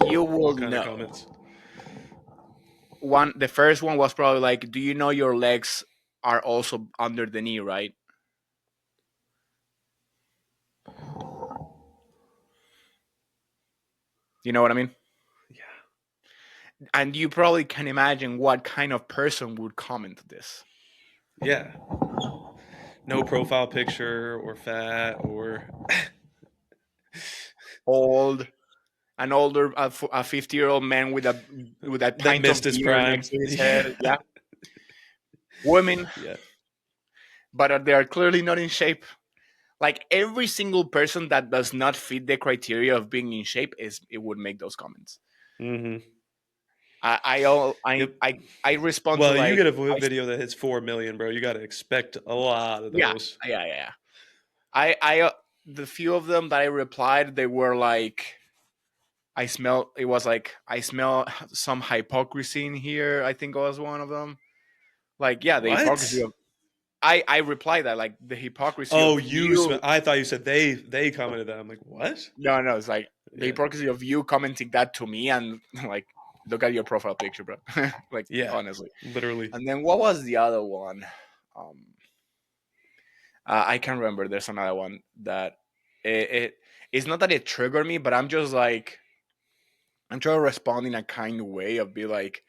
You will What kind of know. comments? The first one was probably like, do you know your legs are also under the knee, right? You know what I mean? Yeah. And you probably can imagine what kind of person would comment this. Yeah. No profile picture or fat or Old, an older, a 50-year-old man with a that pint of missed his beer prime. next to his head. Yeah. Yeah, women, Yeah. but they are clearly not in shape. Like every single person that does not fit the criteria of being in shape is it would make those comments. Mhm. I I al- Yep. I respond to Well, you like get a video that hits 4 million, bro. You got to expect a lot of yeah, those. yeah. I the few of them that I replied, they were like I smell. It was like I smell some hypocrisy in here. I think was one of them. Like yeah, the hypocrisy What? of I replied that like the hypocrisy Oh, of you. I thought you said they commented that. I'm like, "What?" No, it's like the Yeah. hypocrisy of you commenting that to me and like look at your profile picture, bro. Like Yeah. honestly. Literally. And then what was the other one? Um, I can't remember. There's another one that it's not that it triggered me, but I'm just like I'm trying to respond in a kind way of be like,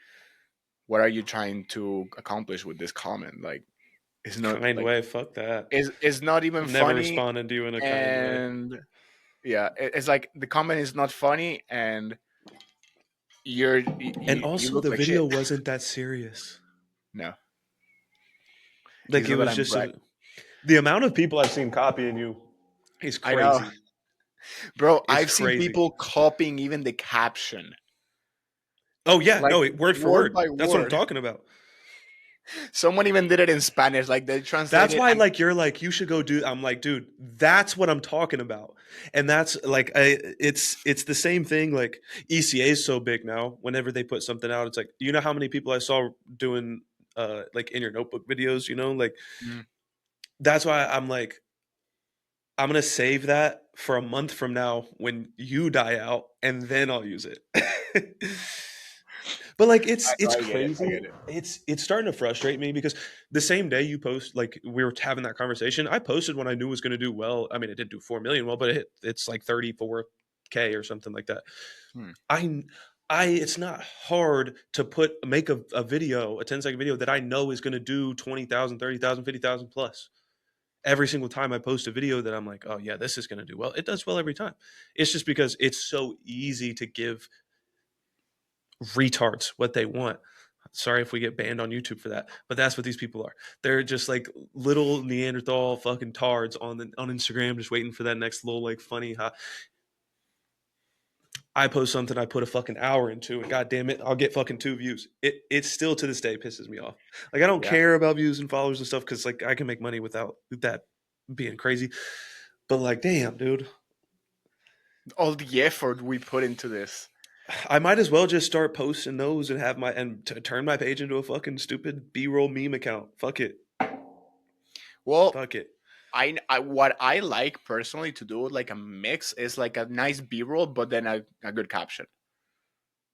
what are you trying to accomplish with this comment? Like, it's not Kind like way. Fuck that. it's not even Never funny, responded to you in a kind way. and yeah, it's like the comment is not funny, and And you also look the like shit. video wasn't that serious. No, Like it's it not that was I'm just brag. the amount of people I've seen copying you is I know, crazy. bro. It's I've seen crazy. people copying even the caption. Oh yeah, like no, word for word word. by That's what I'm word. talking about. Someone even did it in Spanish. Like they That's translated why, and like, you're like, you should go do. I'm like, dude, that's what I'm talking about, and that's like, it's the same thing. Like, ECA is so big now. Whenever they put something out, it's like, you know how many people I saw doing, like in your notebook videos. You know, like mm, that's why I'm like, I'm gonna save that for a month from now when you die out, and then I'll use it. But like it's I get it. I crazy. get it. It's starting to frustrate me because the same day you post, like we were having that conversation, I posted when I knew it was going to do well. I mean, it didn't do 4 million well, but it's like 34K or something like that. Hmm. I I it's not hard to make a video, a 10-second video that I know is going to do 20,000, 30,000, 50,000 plus. Every single time I post a video that I'm like, oh yeah, this is going to do well. It does well every time. It's just because it's so easy to give retards what they want. Sorry if we get banned on YouTube for that, but that's what these people are. They're just like little Neanderthal fucking tards on Instagram, just waiting for that next little like funny. I post something I put a fucking hour into, and god damn it, I'll get fucking 2 views. It still to this day pisses me off. Like I don't Yeah. care about views and followers and stuff because like I can make money without that being crazy. But like, damn, dude, All the effort we put into this. I might as well just start posting those and have turn my page into a fucking stupid B-roll meme account. Fuck it. Well, Fuck it. I what I like personally to do like a mix is like a nice B-roll, but then a good caption.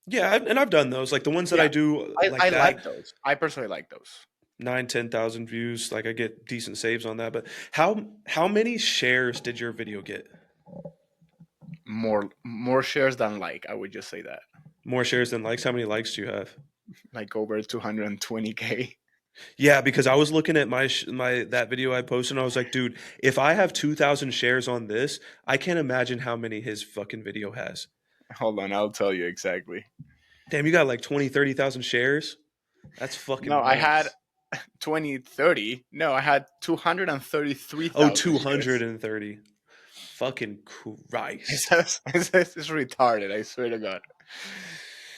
Yeah, and I've done those. Like the ones that Yeah, I do like I that, like those. I personally like those. 9, 10,000 views. Like I get decent saves on that. But how many shares did your video get? More shares than like. I would just say that. More shares than likes. How many likes do you have? Like over 220K. Yeah, because I was looking at my that video I posted, and I was like, dude, if I have 2,000 shares on this, I can't imagine how many his fucking video has. Hold on, I'll tell you exactly. Damn, you got like 20, 30,000 shares. That's No, fucking I had nuts. 2030. No, I had Oh, 233,000 shares. 230. Fucking Christ. It's retarded. I swear to God,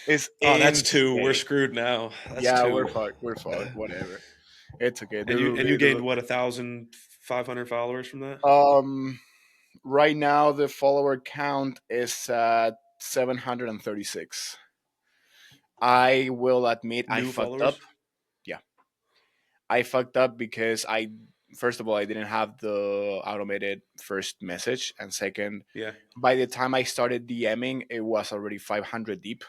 it's Oh, that's two. We're insane. screwed now. That's Yeah, we're two. fucked. We're fucked. Whatever. It's okay. And you gained what, 1,500 followers from that? Right now the follower count is 736. I will admit I New fucked up. followers? Yeah, I fucked up because I first of all I didn't have the automated first message, and second, Yeah. by the time I started DMing, it was already 500 deep,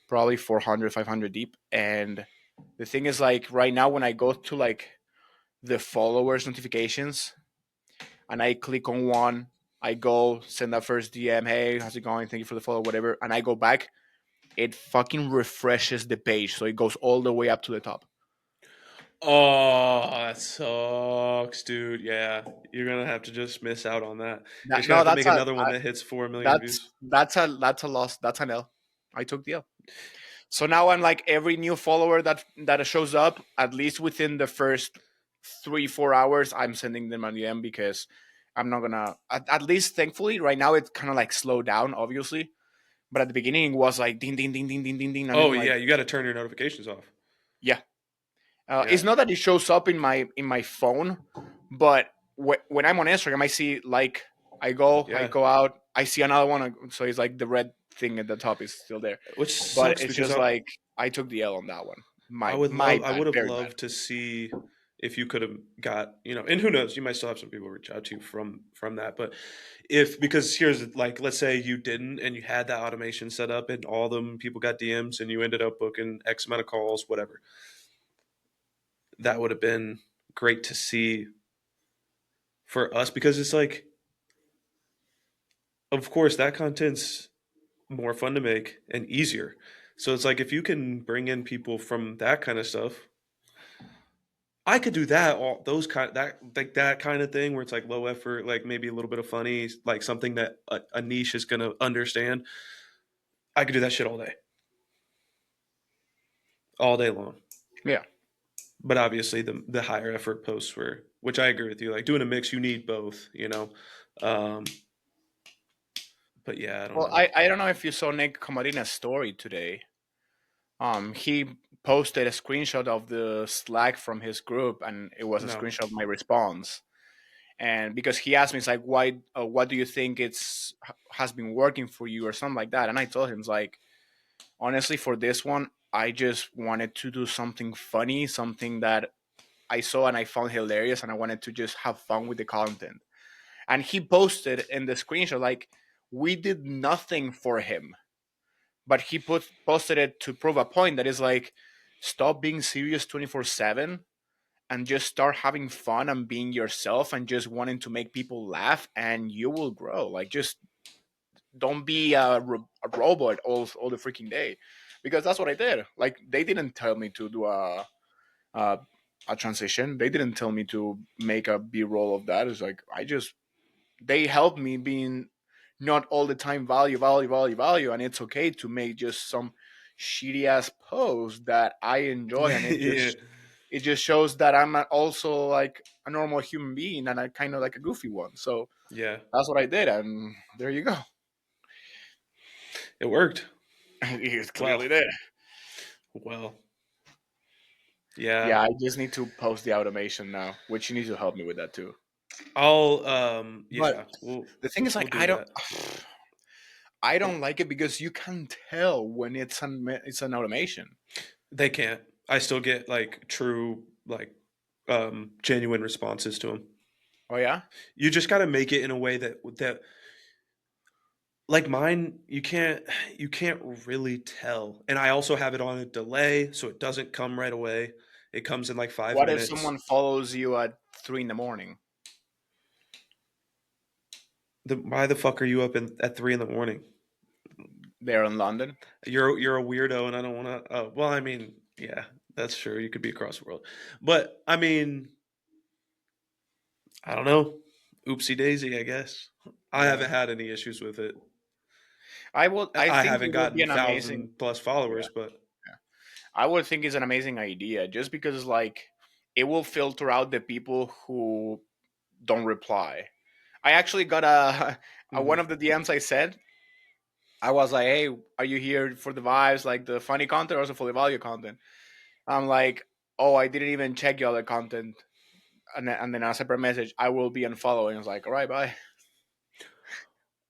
probably 400, 500 deep. And the thing is, like right now, when I go to like the followers notifications and I click on one, I go send that first DM, hey, how's it going? Thank you for the follow, whatever. And I go back, it fucking refreshes the page. So it goes all the way up to the top. Oh, that sucks, dude. Yeah. You're going to have to just miss out on that. You're That, just going to no, have to make another one that hits 4 million views. that's a loss. That's an L. I took the L. So now I'm like every new follower that shows up, at least within the first 3 4 hours, I'm sending them an DM because I'm not gonna. At least thankfully, right now it's kind of like slowed down, obviously. But at the beginning, it was like ding ding ding ding ding ding ding, and Oh, I'm yeah. like, You got to turn your notifications off. yeah. It's Yeah. not that it shows up in my phone, but when I'm on Instagram, I see like I Yeah. go out, I see another one, so it's like the red thing at the top is still there. Which But sucks it's because just like I took the L on that one. My I bad, would have very bad. loved to see if you could have got, and who knows, you might still have some people reach out to you from that. But if, because here's like, let's say you didn't and you had that automation set up and all them people got DMs and you ended up booking X amount of calls, whatever. That would have been great to see for us because it's like, of course, that content's more fun to make and easier. So it's like if you can bring in people from that kind of stuff, I could do that. All those kind that like that kind of thing where it's like low effort, like maybe a little bit of funny, like something that a niche is gonna understand. I could do that shit all day long. Yeah. But obviously, the higher effort posts were, which I agree with you. Like doing a mix, you need both. Um, but yeah, I don't Well, know. I don't know if you saw Nick Camarina's story today. He posted a screenshot of the Slack from his group, and it was a No. screenshot of my response. And because he asked me, it's like, why? What do you think has been working for you, or something like that? And I told him, it's like, honestly, for this one, I just wanted to do something funny, something that I saw and I found hilarious, and I wanted to just have fun with the content. And he posted in the screenshot, like, we did nothing for him, but he posted it to prove a point that is like, stop being serious 24/7 and just start having fun and being yourself and just wanting to make people laugh, and you will grow. Like, just don't be a robot all the freaking day, because that's what I did. Like, they didn't tell me to do a, a transition. They didn't tell me to make a b-roll of that. It's like, I just, they helped me being not all the time value, value, value, value, and it's okay to make just some shitty ass post that I enjoy, and Yeah. it just shows that I'm also like a normal human being, and I kind of like a goofy one. So Yeah. that's what I did, and there you go. It worked. It Well. clearly did. Well. Yeah. Yeah, I just need to post the automation now, which you need to help me with that too. I'll But yeah, the thing is, we'll like, do that. I don't like it because you can tell when it's an automation. They can't. I still get like true like genuine responses to them. Oh yeah, You just got to make it in a way that like mine you can't really tell. And I also have it on a delay so it doesn't come right away. It comes in like 5 what if minutes. someone follows you at 3 in the morning? Why the fuck are you up at 3 in the morning? There in London. You're a weirdo and I don't want to well, I mean, yeah, that's true. You could be across the world. But I mean, I don't know. Oopsie daisy, I guess. I Yeah, haven't had any issues with it. I would. I I think haven't it would be gotten an amazing. 1,000+ Yeah, followers, but yeah. I would think it's an amazing idea, just because like it will filter out the people who don't reply. I actually got a one mhm. of the DMs I said. I was like, "Hey, are you here for the vibes, like the funny content, or also for the value content?" I'm like, "Oh, I didn't even check your other content." And then a separate message, I will be unfollowing. I was like, all right, bye.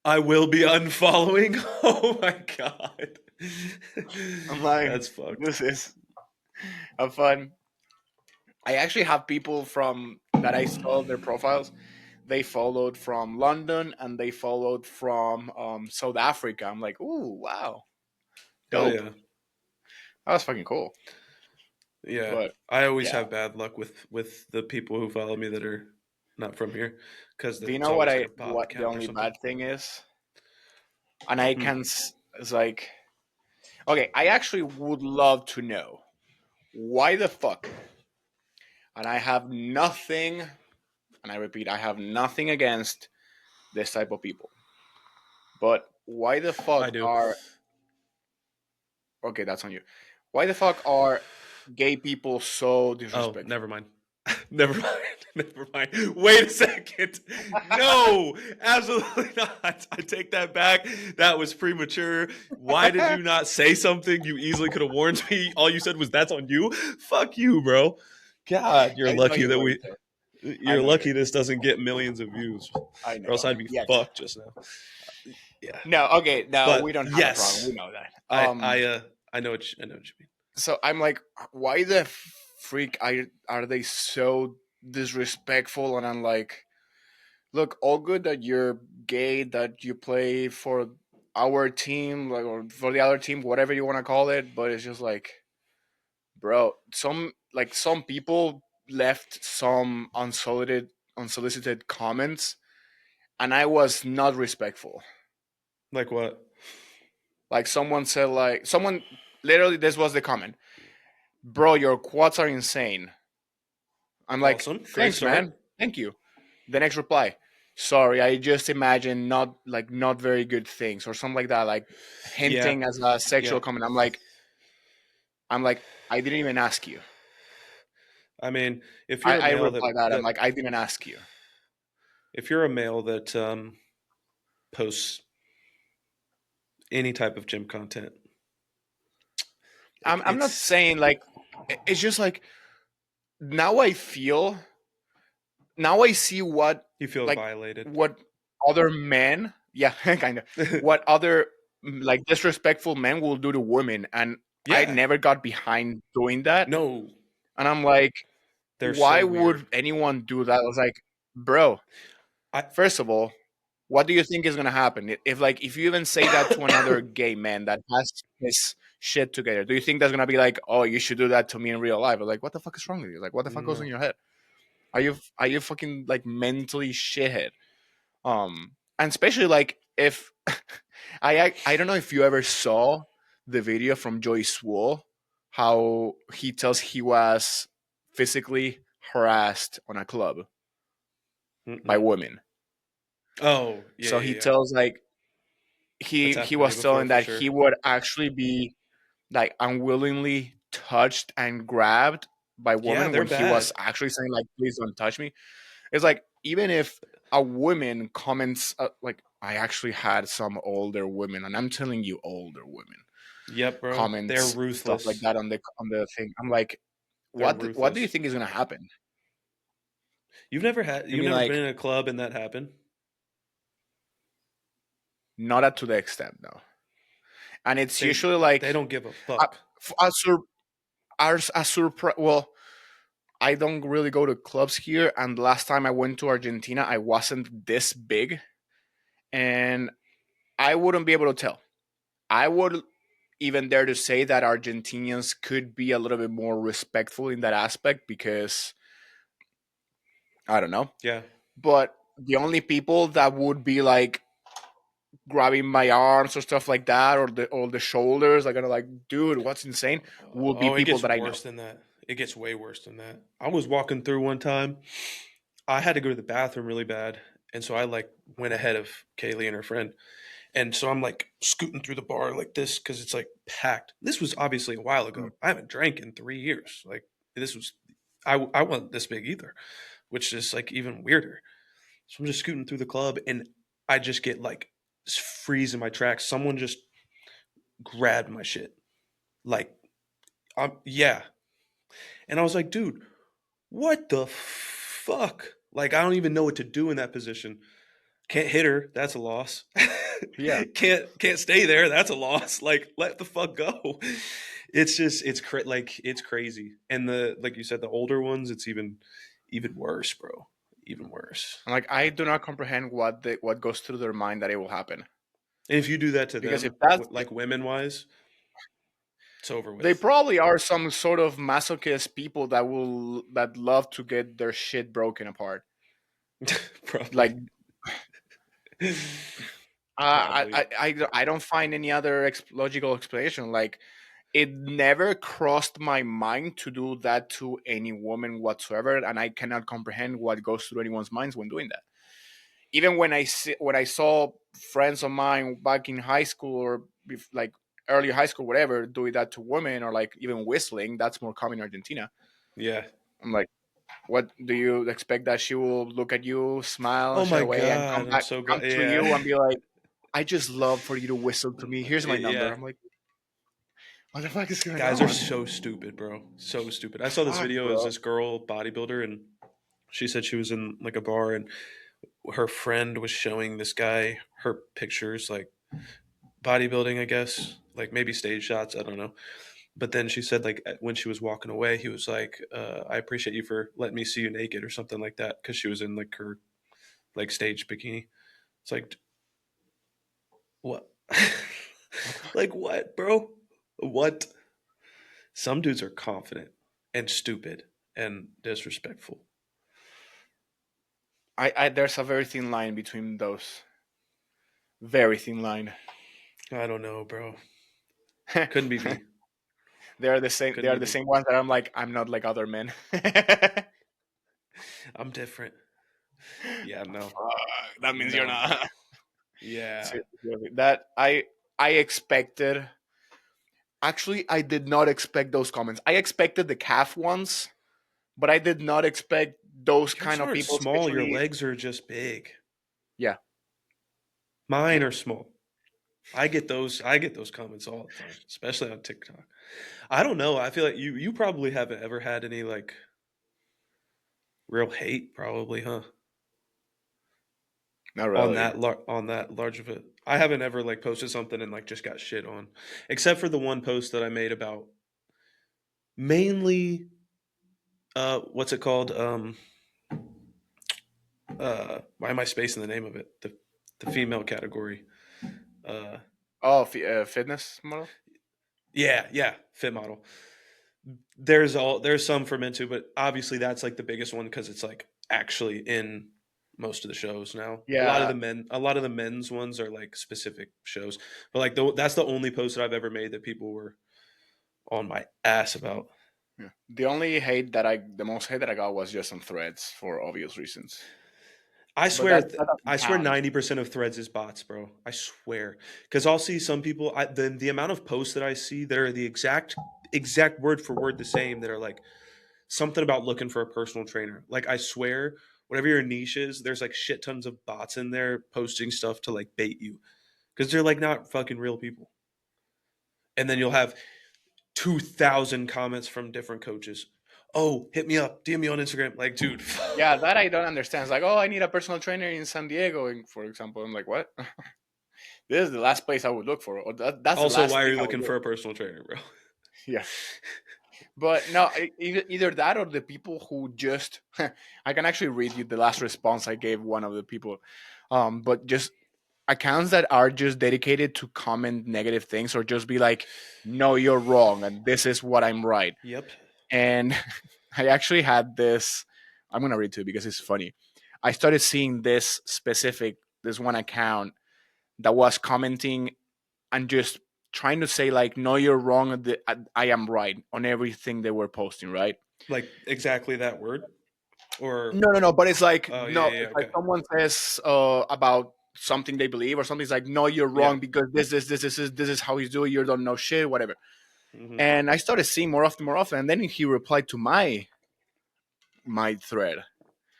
I will be unfollowing. Oh my god. I'm like, That's fucked. this is have fun. I actually have people from that I saw their profiles. They followed from London and they followed from South Africa. I'm like, ooh, wow, Hell dope. yeah. That was fucking cool. Yeah. But I always yeah, have bad luck with the people who follow me that are not from here cuz do you it's know what always like I a bot what the account or only something. bad thing is? And I Hmm. can it's like, okay, I actually would love to know why the fuck. And I have nothing, and I repeat, I have nothing against this type of people. But why the I fuck do. are, okay, that's on you. Why the fuck are gay people so Oh, disrespectful? never mind. Never mind. Never mind. Wait a second. No, absolutely not. I take that back. That was premature. Why did you not say something? You easily could have warned me. All you said was that's on you. Fuck you, bro. God, I know you're going to. I you're know you're. lucky this doesn't get millions of views. I Or else know. I'd be Yes. fucked just now. Yeah. No. Okay. No, we But don't have a problem. We yes. know that. I I uh I know what you mean. So I'm like, why the freak are they so disrespectful? And I'm like, look, all good that you're gay, that you play for our team, like, or for the other team, whatever you want to call it. But it's just like, bro, some people left some unsolicited comments, and I was not respectful. Like what? Like, someone said, like, someone literally, this was the comment, bro, your quads are insane. I'm like, Awesome. Great thanks, start. man, thank you. The next reply, sorry, I just imagine not very good things, or something like that, like Yeah. hinting as a sexual Yeah. comment. I'm like, I didn't even ask you. I mean, I replied that, I'm like, I didn't ask you. if you're a male that posts any type of gym content, Like I'm not saying like it's just like now I feel now I see what you feel like violated. what other men, yeah, kind of what other like disrespectful men will do to women, and I Yeah. never got behind doing that. No, And I'm like, they're so why weird. would anyone do that? I was like, bro, I first of all, what do you think is gonna happen if like if you even say that to another gay man that has his shit together? Do you think that's gonna be like, oh, you should do that to me in real life? I was like, what the fuck is wrong with you? Like, what the fuck goes in no. your head? Are you fucking like mentally shithead? And especially like if I don't know if you ever saw the video from Joy Swoll, how he tells he was physically harassed on a club by Mm-mm. women. Oh, yeah, So yeah, he yeah. tells like That's he happened to me was before telling for that sure. he would actually be like unwillingly touched and grabbed by Yeah, women they're when he was bad. actually saying like please don't touch me. It's like even if a woman comments like I actually had some older women, and I'm telling you older women Yep, bro. They're comments stuff like ruthless. that on the thing. I'm like, They're what do you ruthless. think is gonna happen? I You've mean, never been like in a club and that happened? not up to the extent though, and it's They usually they like don't give a a, fuck. a surprise. Well, I don't really go to clubs here, and last time I went to Argentina, I wasn't this big, and I wouldn't be able to tell. I would even dare to say that Argentinians could be a little bit more respectful in that aspect because I don't know. Yeah. But the only people that would be like grabbing my arms or stuff like that, or the shoulders, like, like, dude, what's insane, will be Oh, it people gets that I know. worse than that. It gets way worse than that. I was walking through one time. I had to go to the bathroom really bad, and so I like went ahead of Kaylee and her friend. And so I'm like scooting through the bar like this because it's like packed. This was obviously a while Mm. ago. I haven't drank in 3 years. Like this was, I wasn't this big either, which is like even weirder. So I'm just scooting through the club and I just get like freeze in my tracks. Someone just grabbed my shit. Like, yeah. And I was like, dude, what the fuck? Like, I don't even know what to do in that position. Can't hit her. That's a loss. Yeah, can't stay there. That's a loss. Like let the fuck go. It's just like it's crazy. And the like you said, the older ones, it's even worse, bro. Even worse. I'm like, I do not comprehend what goes through their mind that it will happen. And if you do that to Because if them, that's like women wise, it's over they with. probably are some sort of masochist people that love to get their shit broken apart. Probably. Like Probably. I don't find any other logical explanation. Like it never crossed my mind to do that to any woman whatsoever, and I cannot comprehend what goes through anyone's minds when doing that. Even when I saw friends of mine back in high school or like early high school, whatever, doing that to women or like even whistling, that's more common in Argentina. Yeah. I'm like, what do you expect that she will look at you, smile, Oh shy my away, and god, I'm so come glad. to you Yeah. and be like, I just love for you to whistle to me. Here's my number. Yeah. I'm like, what the fuck is going Guys are on? so stupid, bro. So stupid. I saw this Fuck, video. It was bro. this girl bodybuilder, and she said she was in like a bar, and her friend was showing this guy her pictures, like bodybuilding, I guess, like maybe stage shots. I don't know. But then she said, like when she was walking away, he was like, "I appreciate you for letting me see you naked" or something like that, because she was in like her like stage bikini. It's like, what? Like what, bro? What? Some dudes are confident and stupid and disrespectful. I there's a very thin line between those. Very thin line. I don't know, bro. Couldn't be me. They are the same. They Couldn't are be the me. same ones that I'm like. I'm not like other men. I'm different. Yeah, no. Fuck, that means you're No. not. Yeah. Seriously, that I expected. Actually, I did not expect those comments. I expected the calf ones, but I did not expect those Yours kind of aren't people, small, your especially. legs are just big. Yeah, Mine are small. I get those comments all the time, especially on TikTok. I don't know. I feel like you probably haven't ever had any like real hate, probably, huh? Not On really. on that large of it. I haven't ever like posted something and like just got shit on, except for the one post that I made about mainly what's it called? Why am I spacing the name of it? The female category. Uh, Oh, fitness model. yeah, yeah, fit model. There's some for men too, but obviously that's like the biggest one because it's like actually in most of the shows now. Yeah, A lot of the men's ones are like specific shows, but like that's the only post that I've ever made that people were on my ass about. yeah. The most hate that I got was just on Threads for obvious reasons. But that I doesn't swear count. 90% of threads is bots, bro. I swear. Cuz I'll see some people the amount of posts that I see that are the exact word for word the same that are like something about looking for a personal trainer. Like I swear whatever your niche is, there's like shit tons of bots in there posting stuff to like bait you cuz they're like not fucking real people. And then you'll have 2,000 comments from different coaches. Oh, hit me up, DM me on Instagram. Like, dude. Yeah, that I don't understand. It's like, oh, I need a personal trainer in San Diego, for example. I'm like, what? This is the last place I would look for. Or that's the Also, last why are thing you I would looking do. for a personal trainer, bro? Yeah. But no, either that or the people who just, I can actually read you the last response I gave one of the people. But just accounts that are just dedicated to comment negative things or just be like, no, you're wrong. And this is what I'm right. Yep. And I actually had this, I'm going to read to you because it's funny. I started seeing this one account that was commenting and just trying to say like, no, you're wrong. I am right on everything they were posting, right? Like exactly that word? Or No. But it's like oh yeah, no. yeah, yeah, It's like okay. someone says about something they believe or something. It's like no, you're Yeah. wrong because this is how he's doing. You don't know shit, whatever. Hmm. And I started seeing more often. And then he replied to my thread,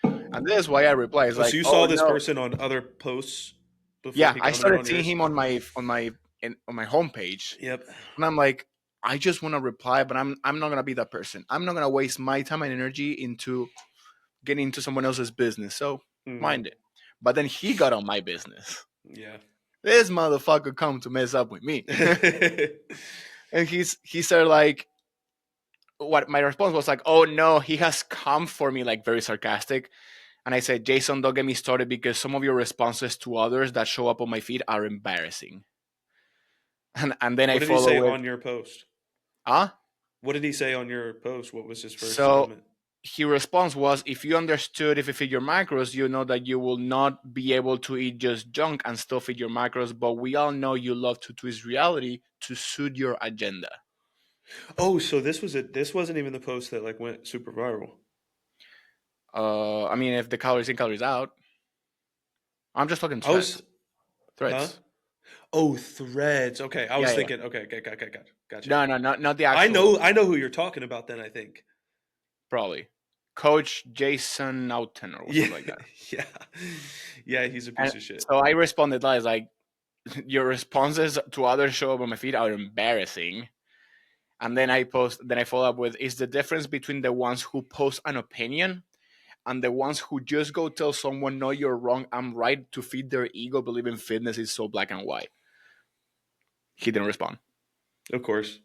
and this is why I reply. It's Oh, so like, you oh saw this no, person on other posts before yeah. he I commented started on seeing yours? him on my homepage, Yep. and I'm like, I just want to reply, but I'm not gonna be that person. I'm not gonna waste my time and energy into getting into someone else's business. So Hmm. mind it. But then he got on my business. Yeah. This motherfucker come to mess up with me. And he said like what my response was like, oh no, he has come for me like very sarcastic. And I said, Jason, don't get me started because some of your responses to others that show up on my feed are embarrassing. And then I What did he follow say with, on your post? huh? What did he say on your post? What was his first So comment? his response was, if you understood, if you feed your macros, you know that you will not be able to eat just junk and still feed your macros. But we all know you love to twist reality to suit your agenda. Oh, so this wasn't even the post that like went super viral. I mean, if the calories in, calories out, I'm just talking I was threads. huh? Threads. Oh, threads. Okay. I Yeah, was yeah. thinking, okay, gotcha. No, no, not the actual. I know who you're talking about then, I think. Probably Coach Jason Nauten or Yeah, something like that. yeah. Yeah, he's a And piece of shit. so I responded like your responses to others show up on my feed are embarrassing. And then I follow up with, is the difference between the ones who post an opinion and the ones who just go tell someone, no, you're wrong, I'm right, to feed their ego, believe in fitness is so black and white. He didn't respond. Of course.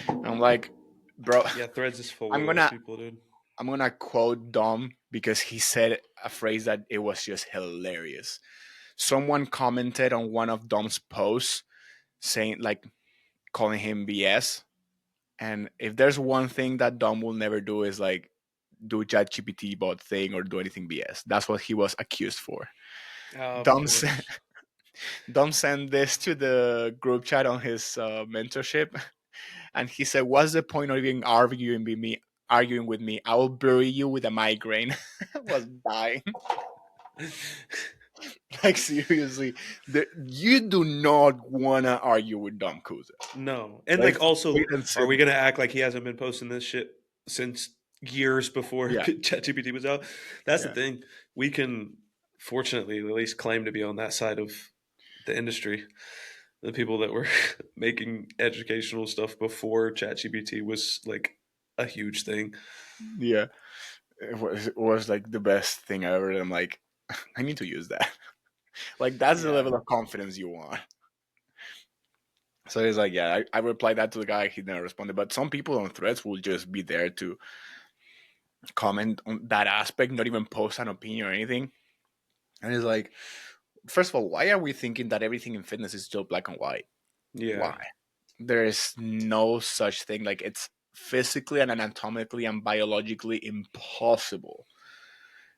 I'm like, bro, Yeah, Threads is full I'm of those gonna people, dude. I'm gonna quote Dom because he said a phrase that it was just hilarious. Someone commented on one of Dom's posts saying like calling him BS. And if there's one thing that Dom will never do is like do chat GPT bot thing or do anything BS. That's what he was accused for. Of Dom sent, course. Dom sent this to the group chat on his mentorship, and he said, "What's the point of even arguing with me? Arguing with me? I will bury you with a migraine." I was dying. Like seriously, you do not wanna argue with Dom Kuza. No. And Like like also, wait and are sit. we gonna act like he hasn't been posting this shit since years before Yeah, ChatGPT was out? That's the yeah. thing. We can fortunately at least claim to be on that side of the industry, the people that were making educational stuff before ChatGPT was like a huge thing. Yeah, it was like the best thing ever. I'm like, I need to use that. Like that's the Yeah, level of confidence you want. So he's like, yeah, I replied that to the guy. He never responded. But some people on threads will just be there to comment on that aspect, not even post an opinion or anything. And it's like, first of all, why are we thinking that everything in fitness is still black and white? yeah, Why? There is no such thing. Like it's physically and anatomically and biologically impossible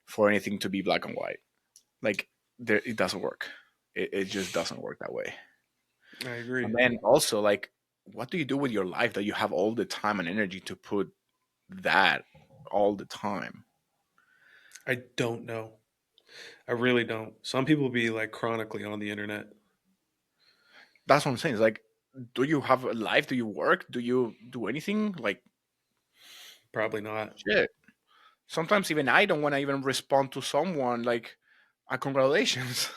for anything to be black and white. Like there, it doesn't work. It just doesn't work that way. I agree. And then also, like, what do you do with your life that you have all the time and energy to put that all the time? I don't know. I really don't. Some people be like chronically on the internet. That's what I'm saying. It's like, do you have a life? Do you work? Do you do anything? Like, Probably not. shit. Sometimes even I don't want to even respond to someone like, congratulations.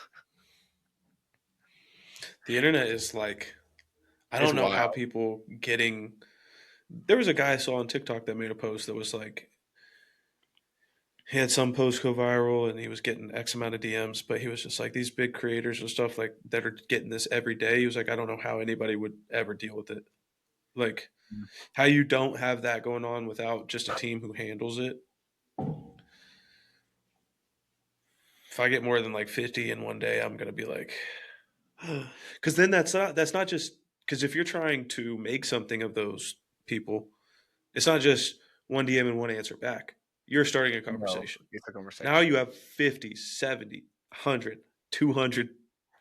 The internet is like, I It's don't know how wild. people getting. There was a guy I saw on TikTok that made a post that was like, he had some post go viral and he was getting X amount of DMs, but he was just like, these big creators and stuff like that are getting this every day. He was like, I don't know how anybody would ever deal with it. Like, how you don't have that going on without just a team who handles it. If I get more than like 50 in one day, I'm gonna be like, because then that's not just because if you're trying to make something of those people, it's not just one DM and one answer back. You're starting a No, conversation. it's a Now conversation. you have 50, 70, 100, 200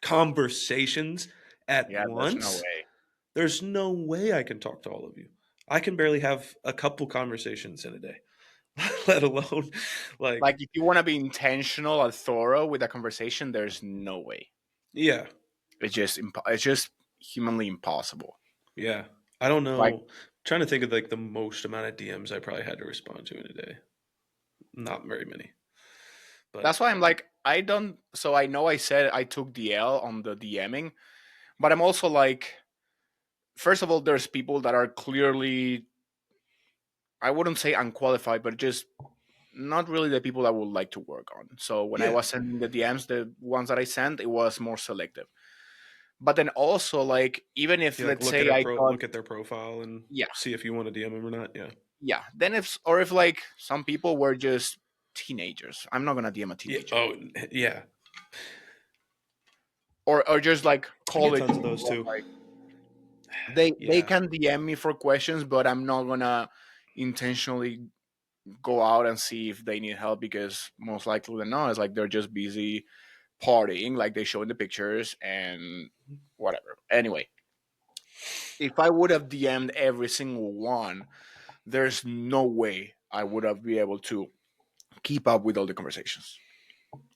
conversations at Yeah, there's no once. way. There's no way I can talk to all of you. I can barely have a couple conversations in a day, let alone Like, like, if you want to be intentional and thorough with a conversation, there's no way. yeah, It's just humanly impossible. yeah. I don't Like know. I'm trying to think of like the most amount of DMs I probably had to respond to in a day. Not very many, but that's why I'm like, I don't. So I know I said I took the L on the DMing, but I'm also like, first of all, there's people that are clearly, I wouldn't say unqualified, but just not really the people I would like to work on. So when I yeah, was sending the DMs, the ones that I sent, it was more selective. But then also, like, even if you like let's say I thought, look at their profile and yeah, see if you want to DM them or not. Yeah, yeah, then if or if like some people were just teenagers, I'm not gonna DM a yeah. teenager, Oh, yeah. or just like I get college tons of those people. too. Like they Yeah, can DM me for questions, but I'm not gonna intentionally go out and see if they need help because most likely than not, it's like they're just busy partying, like they show in the pictures and whatever. Anyway, if I would have DM'd every single one, there's no way I would have been able to keep up with all the conversations.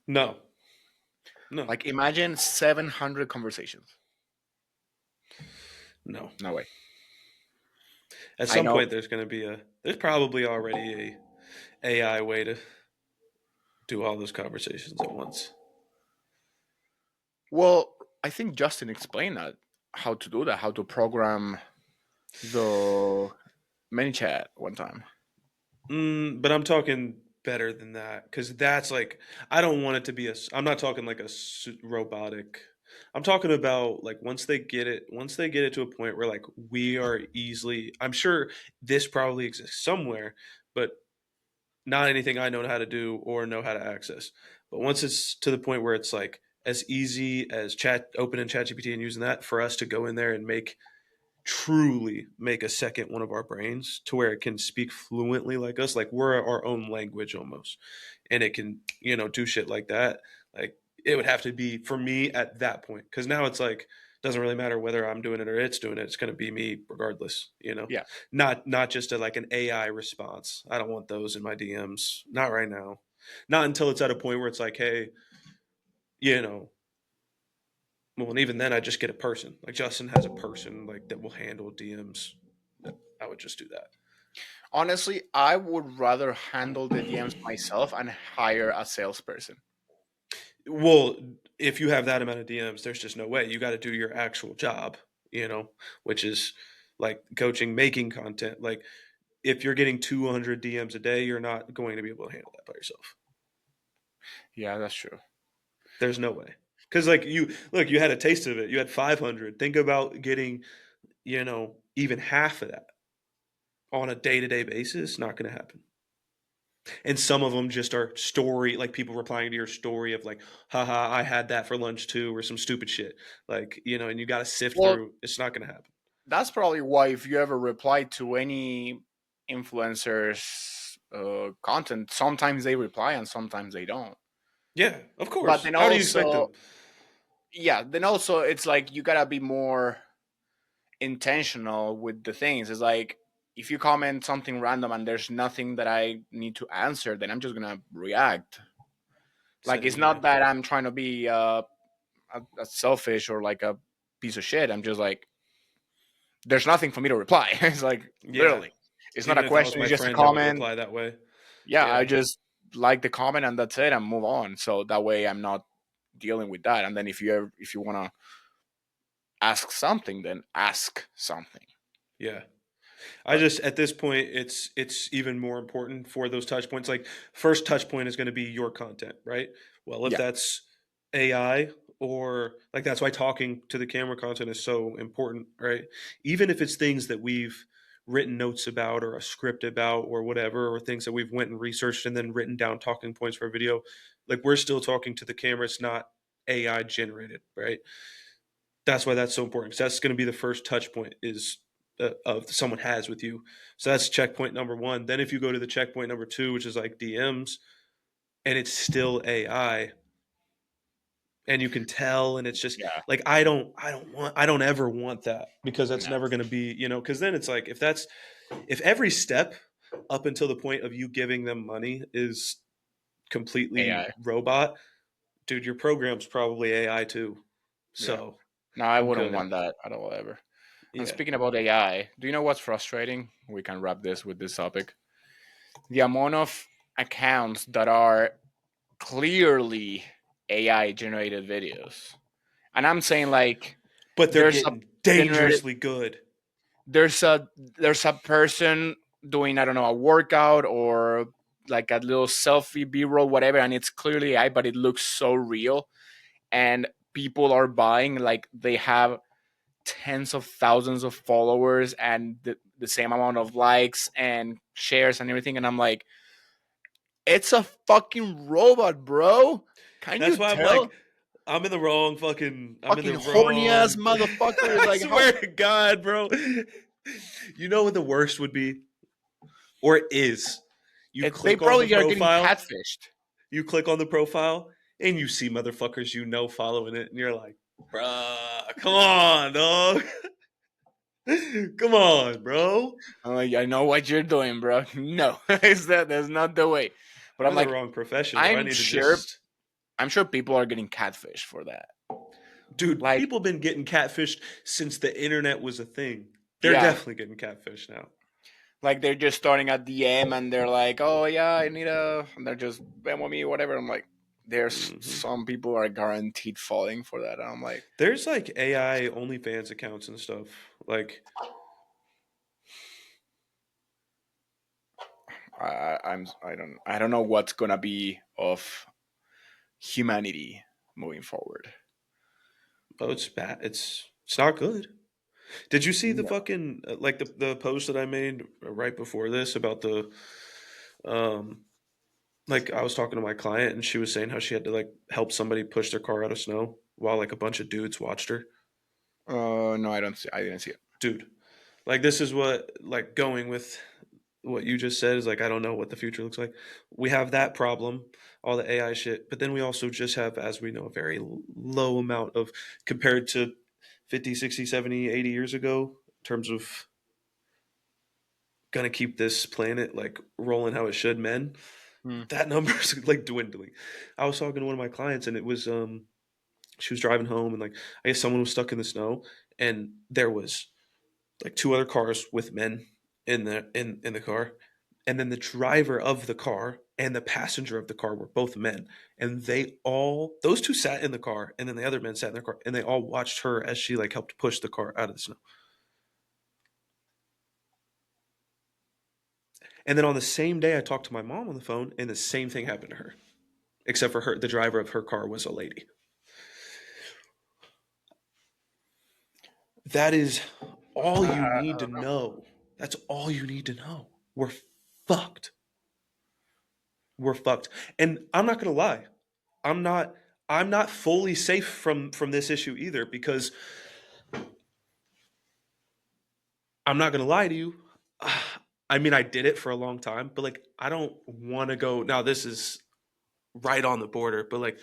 no, no, Like imagine 700 conversations. no. No way. At I some know. point, there's probably already a AI way to do all those conversations at once. Well, I think Justin explained that how to do that, how to program the ManyChat one time. But I'm talking better than that because that's like I don't want it to be I'm not talking like robotic. I'm talking about like once they get it to a point where like we are easily. I'm sure this probably exists somewhere, but not anything I know how to do or know how to access. But once it's to the point where it's like as easy as chat opening ChatGPT and using that for us to go in there and make truly make a second one of our brains to where it can speak fluently like us, like we're our own language almost, and it can do shit like that. Like it would have to be for me at that point because now it's like doesn't really matter whether I'm doing it or it's doing it. It's going to be me regardless. Yeah. Not just like an AI response. I don't want those in my DMs. Not right now. Not until it's at a point where it's like, hey, you know, well, and even then, I just get a person. Like Justin has a person like that will handle DMs. I would just do that. Honestly, I would rather handle the DMs myself and hire a salesperson. Well, if you have that amount of DMs, there's just no way. You got to do your actual job, which is like coaching, making content. Like if you're getting 200 DMs a day, you're not going to be able to handle that by yourself. Yeah, that's true. There's no way. Because like you had a taste of it. You had 500. Think about getting, even half of that on a day to day basis. Not going to happen. And some of them just are story, like people replying to your story of like, haha, I had that for lunch too, or some stupid shit. Like, and you got to sift Well, through. It's not going to happen. that's probably why if you ever reply to any influencers content, sometimes they reply and sometimes they don't. Yeah, of But course. then How do you expect them? also, yeah, then also it's like you gotta be more intentional with the things. It's like if you comment something random and there's nothing that I need to answer, then I'm just gonna react. Like it's Same, yeah. not that I'm trying to be a selfish or like a piece of shit. I'm just like there's nothing for me to reply. It's like Yeah. literally, it's not a Even if that was question. my It's just a friend, I would comment. reply that way. Yeah, I Yeah. just like the comment and that's it and move on. So that way I'm not dealing with that. And then if you want to ask something, then ask something. Yeah. I But just at this point it's even more important for those touch points. Like first touch point is going to be your content, right? Well, if yeah, that's AI or like that's why talking to the camera content is so important, right? Even if it's things that we've written notes about or a script about or whatever, or things that we've went and researched and then written down talking points for a video, like we're still talking to the camera. It's not AI generated, right? That's why that's so important because that's going to be the first touch point is of someone has with you. So that's checkpoint number one. Then if you go to the checkpoint number two, which is like DMs, and it's still AI, and you can tell, and it's just yeah, like I don't ever want that because that's no never going to be, because then it's like if every step up until the point of you giving them money is completely AI. robot, dude, your program's probably AI too. Yeah, So no, I I'm wouldn't good. want that at all ever. And Yeah. speaking about AI, do you know what's frustrating? We can wrap this with this topic. The amount of accounts that are clearly AI generated videos. And I'm saying like But they're there's a getting generated dangerously good. there's a person doing I don't know a workout or like a little selfie b-roll whatever and it's clearly AI but it looks so real and people are buying like they have tens of thousands of followers and the same amount of likes and shares and everything and I'm like it's a fucking robot bro, can you That's why I'm like, tell? I'm in Fucking the horny ass wrong. motherfucker is I like how swear to God, bro. You know what the worst would be? Or it is. You they click on the probably are getting profile, catfished. you click on the profile, and you see motherfuckers following it, and you're like, bruh, come on, dog. Come on, bro. I'm like, I know what you're doing, bro. No, is that's not the way. But I'm I'm in the like, wrong profession, bro. I I'm need to sure, just. I'm sure people are getting catfish for that. Dude, Like, people been getting catfished since the internet was a thing. They're yeah, definitely getting catfished now. like they're just starting at DM and they're like, oh yeah, I need and they're just Venmo me, whatever. I'm like, there's Hmm. some people are guaranteed falling for that. And I'm like, There's like AI OnlyFans accounts and stuff. Like, I don't know what's gonna be of humanity moving forward. oh, it's bad. It's not good. Did you see the No. fucking like the post that I made right before this about the um like I was talking to my client and she was saying how she had to like help somebody push their car out of snow while like a bunch of dudes watched her. No, I don't see. I didn't see it. Dude, like this is what like going with what you just said is like I don't know what the future looks like. We have that problem, all the AI shit, but then we also just have as we know a very low amount of compared to 50, 60, 70, 80 years ago in terms of gonna keep this planet like rolling how it should, men. Hmm. That number's like dwindling. I was talking to one of my clients and it was she was driving home and like I guess someone was stuck in the snow and there was like two other cars with men in the car And then the driver of the car and the passenger of the car were both men. And those two sat in the car, and then the other men sat in their car, and they all watched her as she like helped push the car out of the snow. And then on the same day, I talked to my mom on the phone, and the same thing happened to her, except for her, the driver of her car was a lady. That is all you need to know. That's all you need to know. We're fucked. We're fucked. And I'm not gonna lie. I'm not I'm not fully safe from this issue either, because I'm not gonna lie to you. I mean, I did it for a long time, but like I don't want to go now. This is right on the border, but like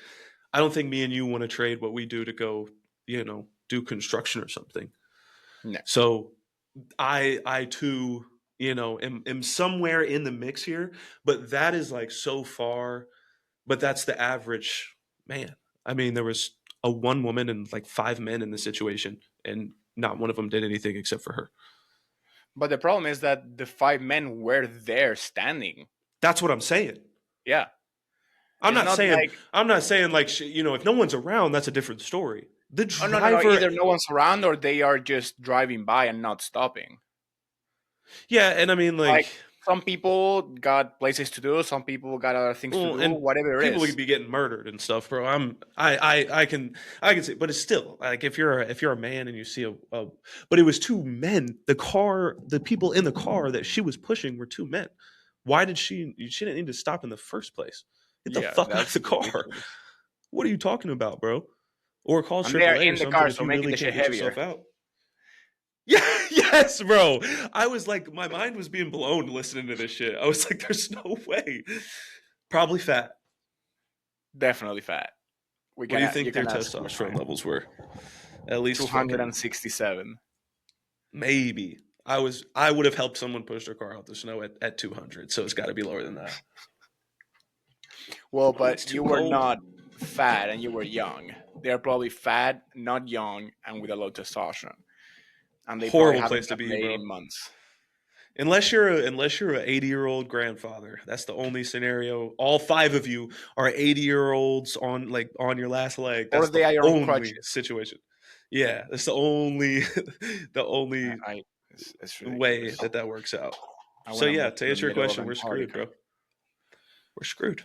I don't think me and you want to trade what we do to go, do construction or something. No. So I too, am somewhere in the mix here, but that is like so far, but that's the average man. I mean, there was a one woman and like five men in the situation, and not one of them did anything except for her. But the problem is that the 5 men were there standing. That's what I'm saying. Yeah. I'm It's not not saying like, I'm not saying like if no one's around, that's a different story. The oh, no, no, no. driver, Either no one's around or they are just driving by and not stopping. yeah, and I mean Like, like, some people got places to do, some people got other things to well, do, and whatever it people is. could be getting murdered and stuff, bro. I can say, but it's still like if you're a man and you see but it was two men. The people in the car that she was pushing were two men. Why did she didn't need to stop in the first place? Get the Yeah, fuck out of that's the car. ridiculous. What are you talking about, bro? Or call And they're AAA or in the something car, if so you making really the shit can't get heavier. yourself out. Yeah, yes, bro. I was like, my mind was being blown listening to this shit. I was like, there's no way. Probably fat. Definitely fat. What do you You think their can ask testosterone levels were? At least fucking 267. maybe. I would have helped someone push their car out the snow at 200, so it's got to be lower than that. Well, Oh, but it's too you were cold. not fat and you were young. They're probably fat, not young, and with a low testosterone. And they probably Horrible haven't place to got be, laid bro. in months. Unless you're a 80-year-old grandfather, that's the only scenario. All five of you are 80-year-olds on your last leg. Or That's the they are on only crutches. situation. Yeah, that's the only the I, only I it's way ridiculous. that works out. I So want to yeah, move to to the answer your middle of question, we're screwed, Antarctica. bro. We're screwed.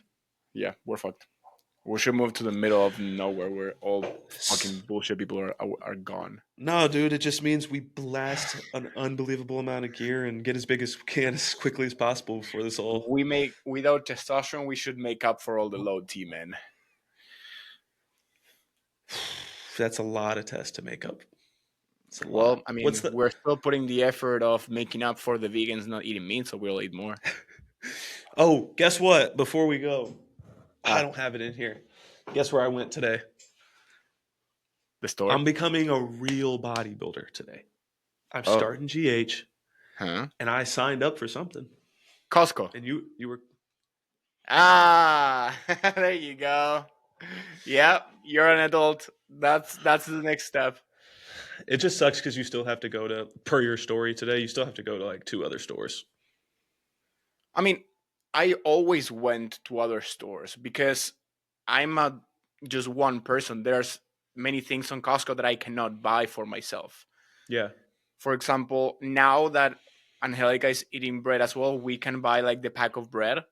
Yeah, we're fucked. We should move to the middle of nowhere where all fucking bullshit people are gone. No, dude, it just means we blast an unbelievable amount of gear and get as big as we can as quickly as possible before this all. We make without testosterone, we should make up for all the low T men. That's a lot of tests to make up. It's a lot. Well, I What's mean, the? we're still putting the effort of making up for the vegans not eating meat, so we'll eat more. Oh, guess what? Before we go, I What? don't have it in here. Guess where I went today? The store? I'm becoming a real bodybuilder today. I'm Oh, starting GH, huh? and I signed up for something. Costco. And you were Ah, there you go. Yep, you're an adult. That's the next step. it just sucks because you still have to go to per your story today. You still have to go to like two other stores. I mean, I always went to other stores because I'm a just one person. There's many things on Costco that I cannot buy for myself. Yeah, For example, now that Angelica is eating bread as well, we can buy like the pack of bread.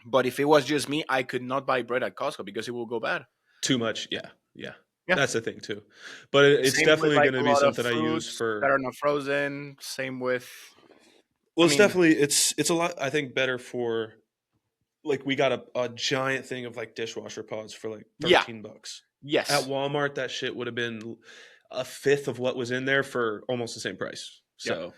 But if it was just me, I could not buy bread at Costco because it will go bad. too much. Yeah, yeah. Yeah. That's the thing too. But it's Same with definitely like going to a be lot of something I use fruits that for. are not frozen. Same with, Well, I it's mean, definitely it's a lot. I think better for like we got a giant thing of like dishwasher pods for like yeah, $13. At yes, Walmart, that shit would have been a fifth of what was in there for almost the same price. yeah. So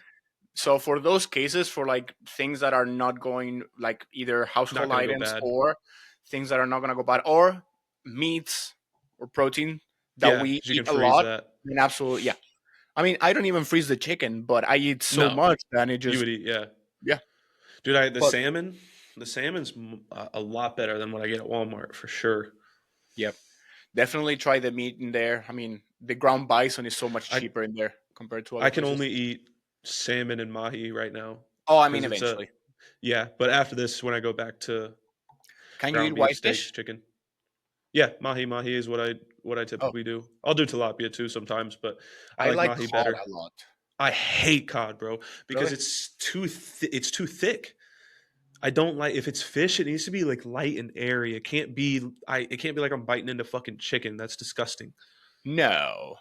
So for those cases, for like things that are not going like either not household gonna go items bad. or things that are not gonna go bad, or meats or protein that Yeah, we because you eat can a freeze lot, that. then absolutely, yeah. I mean, I don't even freeze the chicken, but I eat so No, much that it you just, would eat. Yeah, yeah. dude. The But salmon, the salmon's a lot better than what I get at Walmart for sure. yep, definitely try the meat in there. I mean, the ground bison is so much I cheaper in there compared to other I can places. only eat salmon and mahi right now Oh, I mean, because it's a eventually. Yeah, but after this, when I go back to Can you eat ground beef, whitefish? steaks, chicken. Yeah, mahi is what I Oh, typically do. I'll do tilapia too sometimes, but I I like like mahi cod better. a lot. I hate cod, bro, because Really? it's too thick. I don't like if it's fish, it needs to be like light and airy. It can't be like I'm biting into fucking chicken. That's disgusting. No,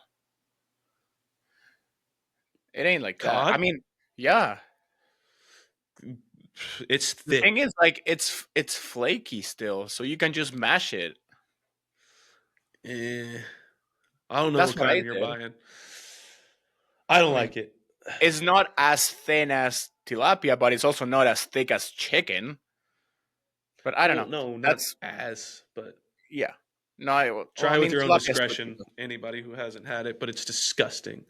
it ain't like that. I Cod, mean, yeah. it's The thing thick. is, like, it's flaky still, so you can just mash it. Eh, I don't know That's what what kind I you're did. buying. I don't I mean, like it. it's not as thin as tilapia, but it's also not as thick as chicken. But I don't Well, know. no, not That's as, but yeah. No, I try with mean, your own tilapia is good too. discretion. Anybody who hasn't had it, but it's disgusting.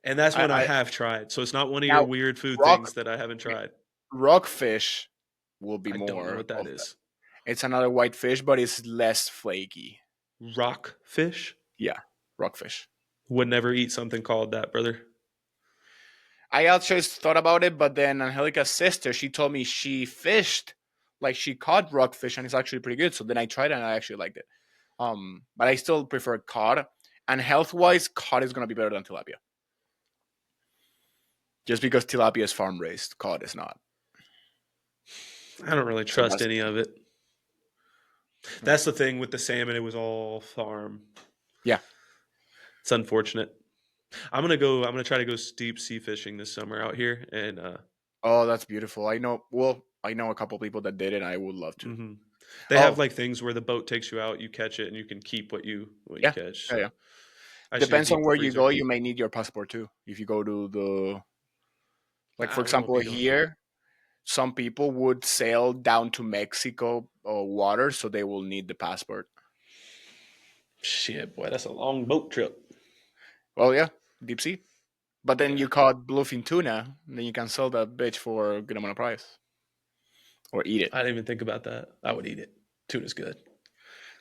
And that's one I I have tried. So it's not one of your now weird food rock things that I haven't tried. rockfish will be I don't know more what that of that. is. It's another white fish, but it's less flaky. Rockfish? Yeah, rockfish. Would never eat something called that, brother. I actually thought about it, but then Angelica's sister, she told me she fished, like she caught rockfish, and it's actually pretty good. So then I tried it, and I actually liked it. But I still prefer cod. And health wise, cod is gonna be better than tilapia. Just because tilapia is farm raised, cod is not. I don't really So trust that's any of it. That's the thing with the salmon. It was all farm. yeah. It's unfortunate. I'm gonna try to go deep sea fishing this summer out here, and Oh, that's beautiful. I know. Well, I know a couple people that did it. I would love to. mhm. They have Oh, like things where the boat takes you out, you catch it, and you can keep what you yeah, catch. yeah, So yeah. I should get Depends on deep where you freezer. go. You may need your passport too. If you go to the, like for Nah, we won't example, need them. here, some people would sail down to Mexico water, so they will need the passport. Shit, boy, that's a long boat trip. Well, yeah, deep sea. But then Yeah, you caught bluefin tuna, then you can sell that bitch for a good amount of price or eat it. I didn't even think about that. I would eat it. Tuna's good.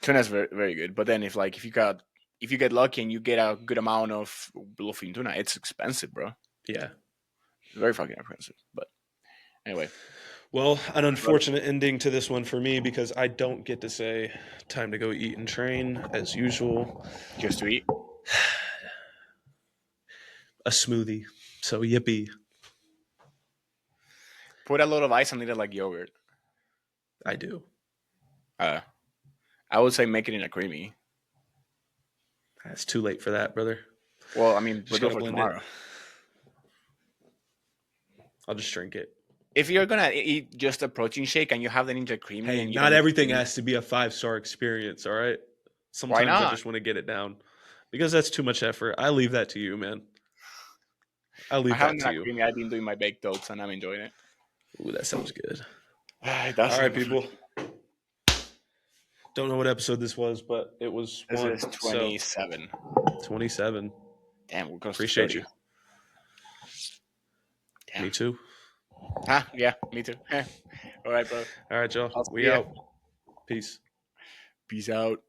Tuna's very very good. But then if you get lucky and you get a good amount of bluefin tuna, it's expensive, bro. Yeah. Very fucking expensive. But anyway, Well, an but unfortunate ending to this one for me because I don't get to say time to go eat and train as usual. just to eat. A smoothie. So yippee. Put a lot of ice and eat it like yogurt. I do. Uh, I would say make it in a creamy. It's too late for that, brother. Well, I mean, Just we'll do it gotta for blend it. tomorrow. I'll just drink it. If you're gonna eat just a protein shake and you have the Ninja Creamy Hey, and you not don't need everything cream, has to be a 5-star experience, all right? why Sometimes I not? just want to get it down because that's too much effort. I leave that to you, man. I I leave haven't that done to a you. creamy. I've been doing my baked oats and I'm enjoying it. Ooh, that sounds good. It does All right, sound people. good. Don't know what episode this was, but it was This one. is So 27. 27. Damn, we're close to Appreciate 30. you. Damn. Me too. Huh? Yeah, me too. All right, bro. All right, y'all. I'll see We ya. out. Peace. Peace out.